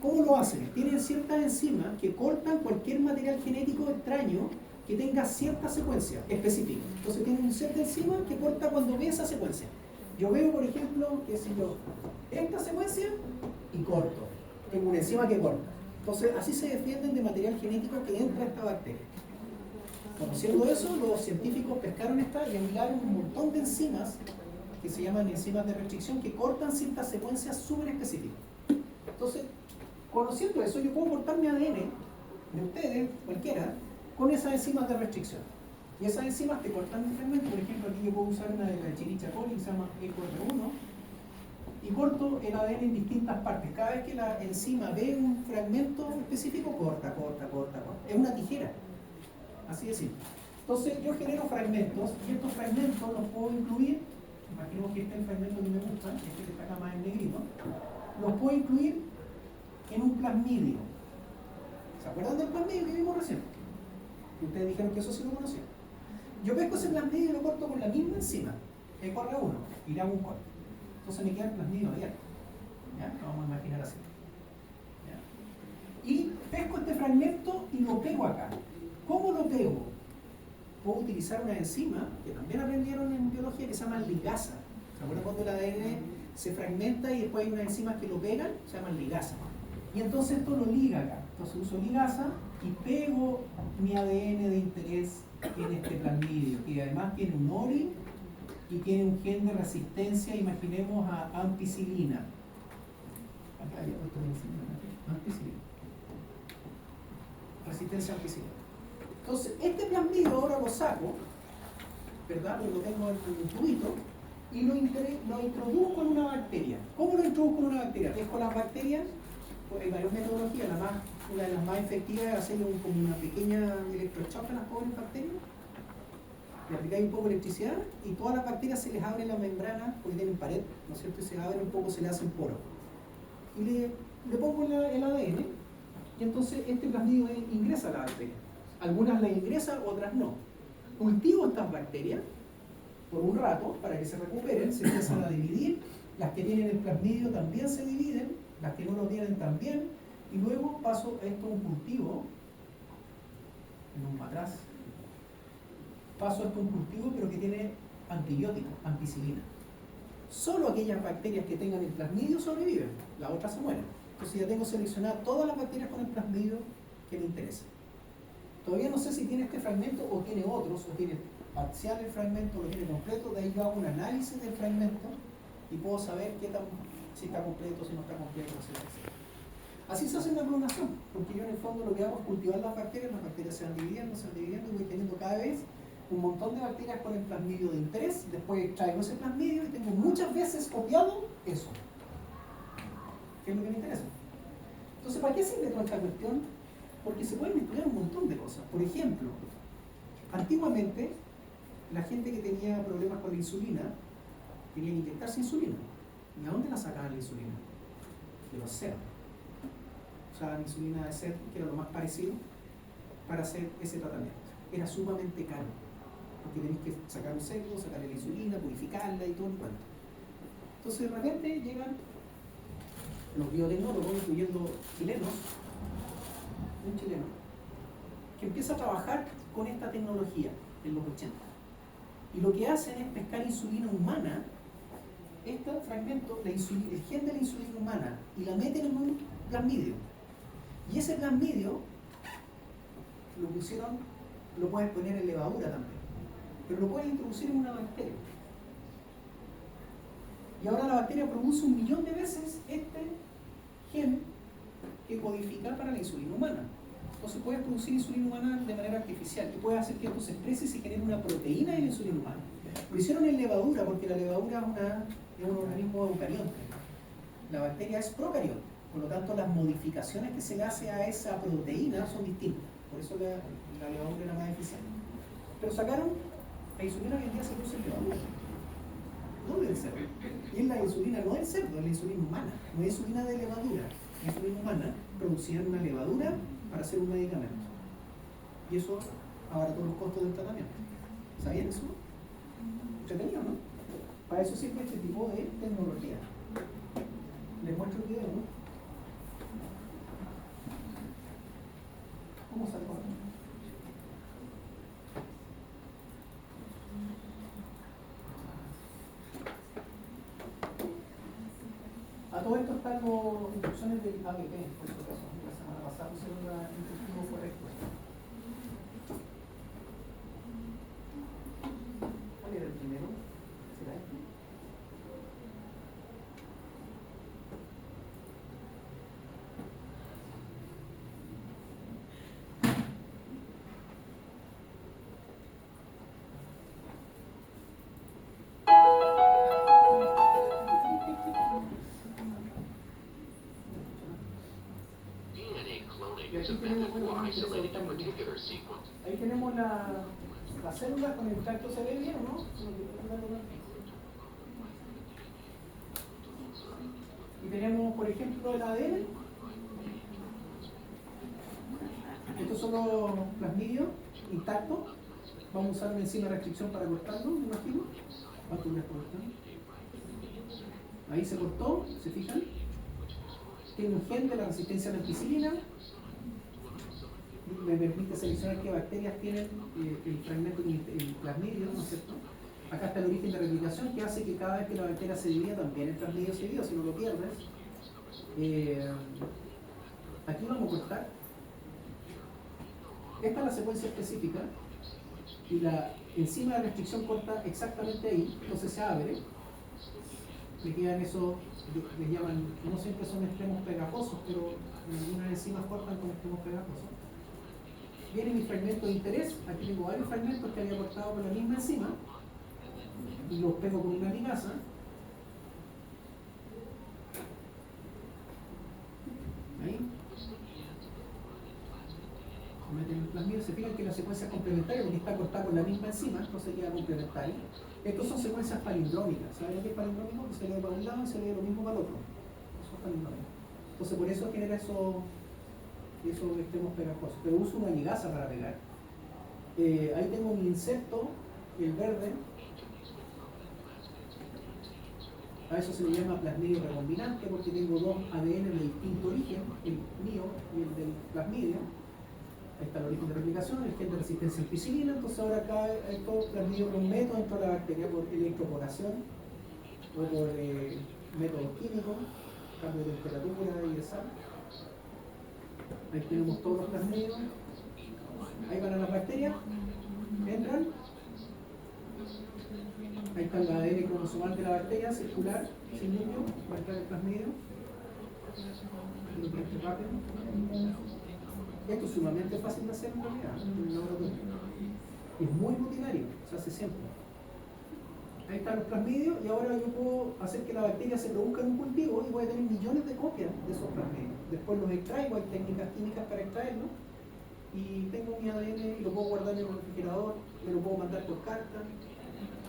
¿cómo lo hacen? Tienen ciertas enzimas que cortan cualquier material genético extraño que tenga cierta secuencia específica. Entonces tienen un set de enzimas que corta cuando ve esa secuencia. Yo veo, por ejemplo, esta secuencia y corto. Tengo una enzima que corta. Entonces, así se defienden de material genético que entra a esta bacteria. Conociendo eso, los científicos pescaron esta y emplearon un montón de enzimas que se llaman enzimas de restricción que cortan ciertas secuencias súper específicas. Entonces, conociendo eso, yo puedo cortar mi ADN de ustedes, cualquiera, con esas enzimas de restricción. Y esas enzimas te cortan un fragmento. Por ejemplo, aquí yo puedo usar una de la Escherichia coli que se llama EcoR1 y corto el ADN en distintas partes. Cada vez que la enzima ve un fragmento específico, corta. Es una tijera. Así de simple. Entonces, yo genero fragmentos y estos fragmentos los puedo incluir. Imaginemos que este es el fragmento que me gusta, este que está acá más en negrito. Los puedo incluir en un plasmidio. ¿Se acuerdan del plasmidio que vimos recién? Ustedes dijeron que eso sí lo conocían. Yo pesco ese plasmidio y lo corto con la misma enzima, EcoR1, y le hago un corte. Entonces me queda el plasmidio abierto. ¿Ya? Lo vamos a imaginar así. ¿Ya? Y pesco este fragmento y lo pego acá. ¿Cómo lo pego? Puedo utilizar una enzima que también aprendieron en biología que se llama ligasa. ¿Se acuerdan cuando el ADN se fragmenta y después hay unas enzimas que lo pegan? Se llaman ligasa. Y entonces esto lo liga acá. Entonces uso ligasa y pego mi ADN de interés en este plasmidio, que además tiene un ORI y tiene un gen de resistencia, imaginemos a ampicilina. Acá había puesto ampicilina. Resistencia a ampicilina. Entonces, este plasmidio ahora lo saco, ¿verdad? Lo tengo en un tubito y lo introduzco en una bacteria. ¿Cómo lo introduzco en una bacteria? Pesco las bacterias, pues hay varias metodologías, una de las más efectivas es hacer como una pequeña electroshock a las pobres bacterias. Le aplicáis un poco de electricidad y todas las bacterias se les abre la membrana, porque tienen pared, ¿no es cierto? Y se abre un poco, se le hacen poros. Y le pongo el ADN y entonces este plasmidio ingresa a la bacteria. Algunas las ingresan, otras no. Cultivo estas bacterias por un rato para que se recuperen, se empiezan a dividir. Las que tienen el plasmidio también se dividen, las que no lo tienen también. Y luego paso esto a un cultivo, en un matraz. Paso esto a un cultivo, pero que tiene antibióticos, ampicilina. Solo aquellas bacterias que tengan el plasmidio sobreviven, las otras se mueren. Entonces ya tengo seleccionadas todas las bacterias con el plasmidio que me interesa. Todavía no sé si tiene este fragmento o tiene otros, o tiene parcial el fragmento, o lo tiene completo. De ahí yo hago un análisis del fragmento y puedo saber si está completo, si no está completo, etc. Así se hace una clonación, porque yo en el fondo lo que hago es cultivar las bacterias se van dividiendo y voy teniendo cada vez un montón de bacterias con el plasmidio de interés. Después traigo ese plasmidio y tengo muchas veces copiado eso, que es lo que me interesa. Entonces, ¿para qué sirve toda esta cuestión? Porque se pueden estudiar un montón de cosas. Por ejemplo, antiguamente la gente que tenía problemas con la insulina tenía que inyectarse insulina. ¿Y a dónde la sacaban la insulina? De los cerdos. usaban insulina de cerdo, que era lo más parecido, para hacer ese tratamiento. Era sumamente caro, porque tenéis que sacar un cerdo, sacarle la insulina, purificarla y todo el cuento. Entonces de repente llegan los biotecnólogos, incluyendo chilenos, un chileno, que empieza a trabajar con esta tecnología en los 80. Y lo que hacen es pescar insulina humana, este fragmento, el gen de la insulina humana, y la meten en un plasmidio. Y ese plasmidio lo pueden poner en levadura también, pero lo pueden introducir en una bacteria. Y ahora la bacteria produce 1 millón de veces este gen que codifica para la insulina humana. Entonces puedes producir insulina humana de manera artificial y puedes hacer que esto se exprese y se genere una proteína de la insulina humana. Lo hicieron en levadura porque la levadura es un organismo eucarionte. La bacteria es procarionte, por lo tanto las modificaciones que se le hace a esa proteína son distintas. Por eso la levadura era más eficiente. Pero sacaron la insulina que hoy en día se produce en levadura, no del cerdo. Y es la insulina no del cerdo, es la insulina humana, no es insulina de levadura. La insulina humana producida en una levadura para hacer un medicamento. Y eso abarató los costos del tratamiento. ¿Sabían eso? Entretenido, ¿no? Para eso sirve este tipo de tecnología. Les muestro el video, ¿no? ¿Cómo salió? A todo esto están las instrucciones del ABP, por si acaso. La semana pasada pusieron el instructivo correcto. ¿Cuál era el primero? ¿Será este? Ahí tenemos las células con el tracto, ¿se ve bien o no? Y tenemos, por ejemplo, el ADN. Estos son los plasmidios intactos. Vamos a usar una enzima de restricción para cortarlo, me imagino. ¿Cuánto les cortan? Ahí se cortó, ¿se fijan? Tiene un gen de la resistencia a la ampicilina. Me permite seleccionar qué bacterias tienen el fragmento, el plasmidio, ¿no es cierto? Acá está el origen de replicación, que hace que cada vez que la bacteria se divida, también el plasmidio se divida, si no lo pierdes. Aquí vamos a cortar. Esta es la secuencia específica y la enzima de restricción corta exactamente ahí, entonces se abre. Le quedan esos, les llaman, no siempre son extremos pegajosos, pero algunas enzimas cortan con extremos pegajosos. Viene mi fragmento de interés, aquí tengo varios fragmentos que había cortado con la misma enzima y los pego con una ligasa. Ahí. Meten el plasmidio, se fijan que la secuencia es complementaria porque está cortada con la misma enzima, entonces queda complementaria. Estos son secuencias palindrómicas. ¿Saben lo que es palindrómico? Que se lee para un lado y se lee lo mismo para el otro. Eso es palindrómico. Entonces por eso genera esos extremos pegajosos. Pero uso una ligasa para pegar. Ahí tengo mi insecto, el verde. A eso se le llama plasmidio recombinante porque tengo dos ADN de distinto origen, el mío y el del plasmidio. Ahí está el origen de replicación, el gen de resistencia a ampicilina. Entonces ahora acá esto plasmidio con método dentro de la bacteria por electroporación o por métodos químicos, cambio de temperatura y de sal. Ahí tenemos todos los plasmidios. Ahí van a las bacterias, entran. Ahí está el ADN cromosomal de la bacteria, circular, sin núcleo, va a entrar el plasmidio. Esto es sumamente fácil de hacer en realidad, es muy rutinario, se hace siempre. Ahí están los plasmidios y ahora yo puedo hacer que la bacteria se produzca en un cultivo y voy a tener millones de copias de esos plasmidios. Después los extraigo, hay técnicas químicas para extraerlos y tengo mi ADN y lo puedo guardar en el refrigerador, me lo puedo mandar por carta,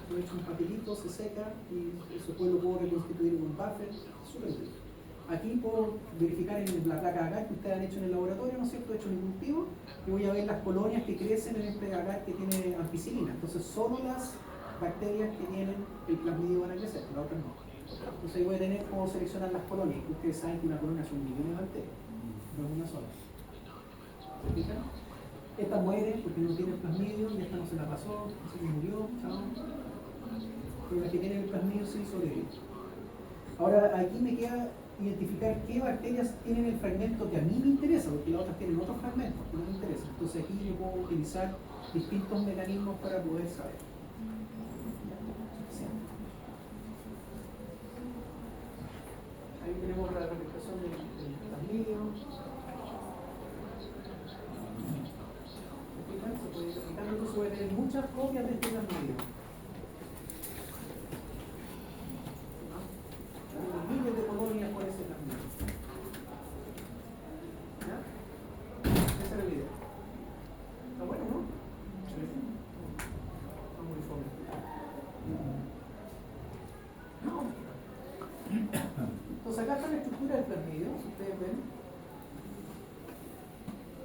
lo echo en un papelito, se seca y después lo puedo reconstituir en un buffer, súper útil. aquí puedo verificar en la placa agar que ustedes han hecho en el laboratorio, ¿no es cierto?, hecho en el cultivo, y voy a ver las colonias que crecen en este agar que tiene ampicilina. Entonces solo las bacterias que tienen el plasmidio van a crecer, las otras no. Entonces ahí voy a tener cómo seleccionar las colonias, que ustedes saben que una colonia son millones de bacterias, no es una sola. ¿Se fijan? Esta muere porque no tiene el plasmidio, y esta no se la pasó, se murió, chao. Pero las que tienen el plasmidio sí sobreviven. Ahora aquí me queda identificar qué bacterias tienen el fragmento que a mí me interesa, porque las otras tienen otros fragmentos que no me interesan. Entonces aquí yo puedo utilizar distintos mecanismos para poder saber. Ahí tenemos la replicación del plasmidio. Se puede replicar, entonces voy a tener muchas copias de este plasmidio. Miles de colonias por ese plasmidio. ¿Ya? Esa era la idea. ¿Está bueno, no? Sí. Está muy fome. No. Entonces acá está la estructura del plasmidio, si ustedes ven.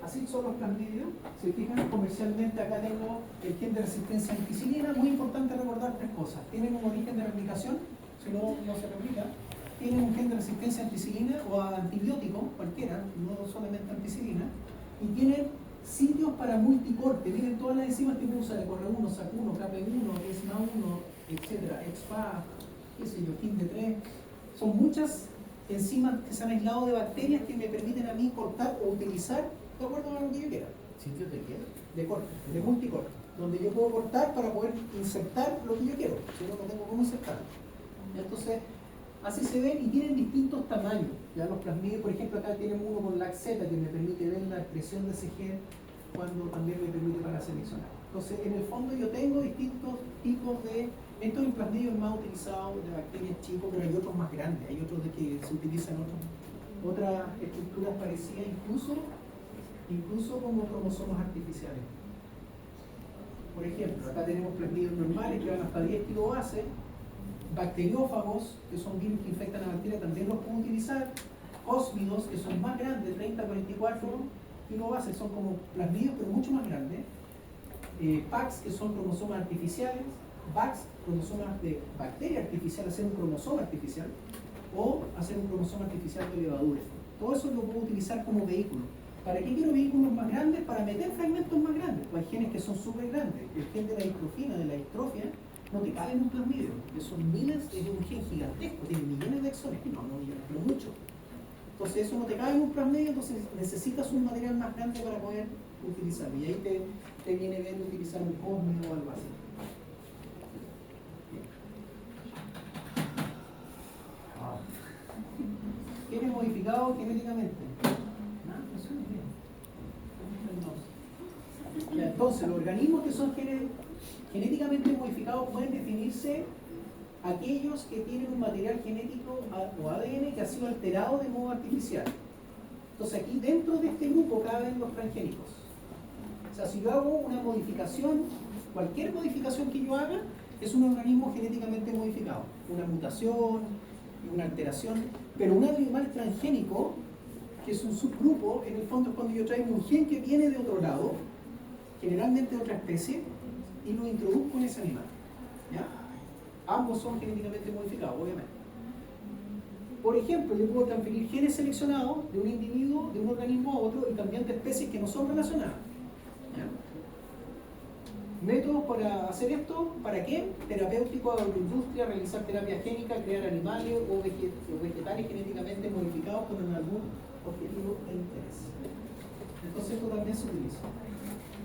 Así son los plasmidios. Si fijan comercialmente, acá tengo el gen de resistencia a ampicilina. Muy importante recordar tres cosas. Tienen un origen de replicación, si no, no se replica. Tienen un gen de resistencia a ampicilina o a antibiótico, cualquiera, no solamente ampicilina. Y tienen sitios para multicorte. Miren todas las enzimas que usa de Corre1, SAC1, KP1, ESMA1, etc. EXPA, qué sé yo, KIND3. Son muchas enzimas que se han aislado de bacterias que me permiten a mí cortar o utilizar de acuerdo a lo que yo quiera. ¿Sitios de qué? De corte, de multicorte, donde yo puedo cortar para poder insertar lo que yo quiero, si no, no tengo cómo insertarlo. Entonces, así se ven y tienen distintos tamaños. Ya los plasmidios, por ejemplo, acá tienen uno con LAC-Z que me permite ver la expresión de ese gen cuando también me permite para seleccionar. Entonces, en el fondo yo tengo distintos tipos de... Esto es un plasmidio más utilizado de bacterias chicos, pero hay otros más grandes, hay otros de que se utilizan otras estructuras parecidas, incluso como cromosomas artificiales. Por ejemplo, acá tenemos plasmidios normales que van hasta 10 kilobases, bacteriófagos, que son virus que infectan a bacterias, también los puedo utilizar, cósmidos, que son más grandes, 30 a 44 kilobases, son como plasmidios, pero mucho más grandes, PAX, que son cromosomas artificiales, VAX, cromosomas de bacteria artificial, hacer un cromosoma artificial, o hacer un cromosoma artificial de levaduras. Todo eso lo puedo utilizar como vehículo. ¿Para qué quiero vehículos más grandes? Para meter fragmentos más grandes. Pues hay genes que son súper grandes. El gen de la distrofina, de la distrofia, no te cabe en un plasmidio. Que son miles, es un gen gigantesco, tiene millones de exones. No millones, pero mucho. Entonces eso no te cabe en un plasmidio, entonces necesitas un material más grande para poder utilizarlo. Y ahí te viene bien utilizar un cósmido o algo así. Genes modificados genéticamente. Ya, entonces, los organismos que son genéticamente modificados pueden definirse aquellos que tienen un material genético o ADN que ha sido alterado de modo artificial. Entonces, aquí dentro de este grupo caben los transgénicos. O sea, si yo hago una modificación, cualquier modificación que yo haga, es un organismo genéticamente modificado. Una mutación, una alteración, pero un animal transgénico, que es un subgrupo, en el fondo es cuando yo traigo un gen que viene de otro lado, generalmente de otra especie, y lo introduzco en ese animal. ¿Ya? Ambos son genéticamente modificados, obviamente. Por ejemplo, yo puedo transferir genes seleccionados de un individuo, de un organismo a otro, y también de especies que no son relacionadas. ¿Ya? Métodos para hacer esto, ¿para qué? Terapéutico, agroindustria, realizar terapia génica, crear animales o vegetales genéticamente modificados con algún objetivo de interés. Entonces esto también se utiliza.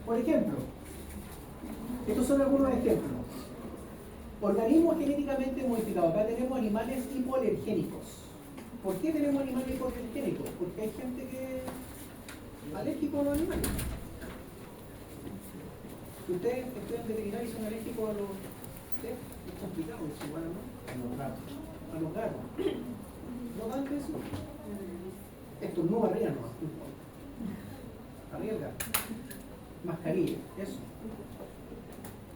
Por ejemplo, estos son algunos ejemplos. Organismos genéticamente modificados. Acá tenemos animales hipoalergénicos. ¿Por qué tenemos animales hipoalergénicos? Porque hay gente que es alérgico a los animales. Si ustedes estudian veterinario y son alérgicos a los... ¿sí? Es complicado eso, igual, ¿no? A los gatos. A los gatos. ¿No dan eso? Esto no arriba, no. Arriba el gato. Mascarilla, eso.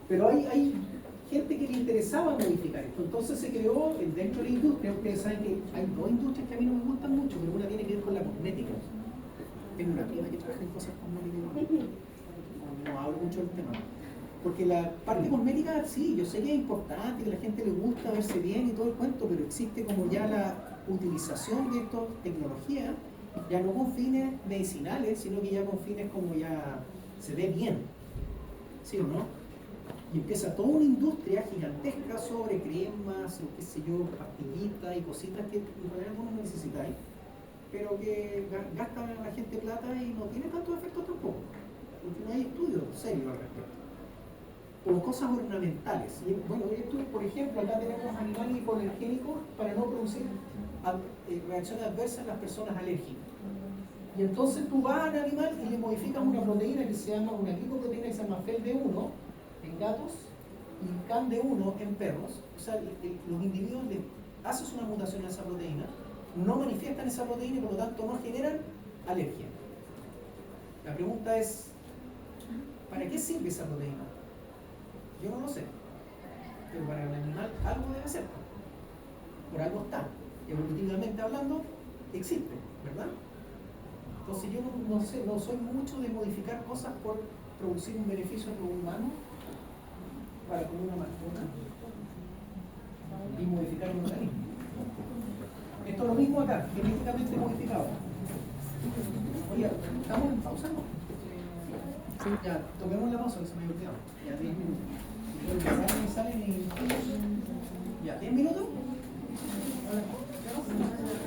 Pero hay gente que le interesaba modificar esto. Entonces se creó dentro de la industria. Ustedes saben que hay dos industrias que a mí no me gustan mucho, pero una tiene que ver con la cosmética. Tengo una prima que trabaja en cosas cosméticas. No hablo mucho del tema. Porque la parte cosmética, sí, yo sé que es importante, que a la gente le gusta verse bien y todo el cuento, pero existe como ya la utilización de estas tecnologías, ya no con fines medicinales, sino que ya con fines como ya se ve bien. ¿Sí o no? Y empieza toda una industria gigantesca sobre cremas, o qué sé yo, pastillitas y cositas que en realidad no necesitáis, pero que gastan a la gente plata y no tiene tantos efectos tampoco, porque no hay estudios serios al respecto. O cosas ornamentales. Y, bueno, esto, por ejemplo, acá tenemos animales hipoalergénicos para no producir reacciones adversas en las personas alérgicas. Y entonces tú vas al animal y le modificas una proteína que se llama, una glicoproteína que se llama FEL-D1 en gatos y CAN-D1 en perros. O sea, los individuos le haces una mutación a esa proteína, no manifiestan esa proteína y por lo tanto no generan alergia. La pregunta es, ¿para qué sirve esa proteína? Yo no lo sé, pero para el animal algo debe ser, por algo está, evolutivamente hablando existe, ¿verdad? Entonces yo no sé, no soy mucho de modificar cosas por producir un beneficio a los humanos para con una mascota y modificar el organismo. Esto es lo mismo acá, genéticamente modificado. Oye, ¿estamos en pausa? Sí. Ya, toquemos la pausa que se me olvidó. Ya 10 minutos. ¿Salen y... Ya, 10 minutos.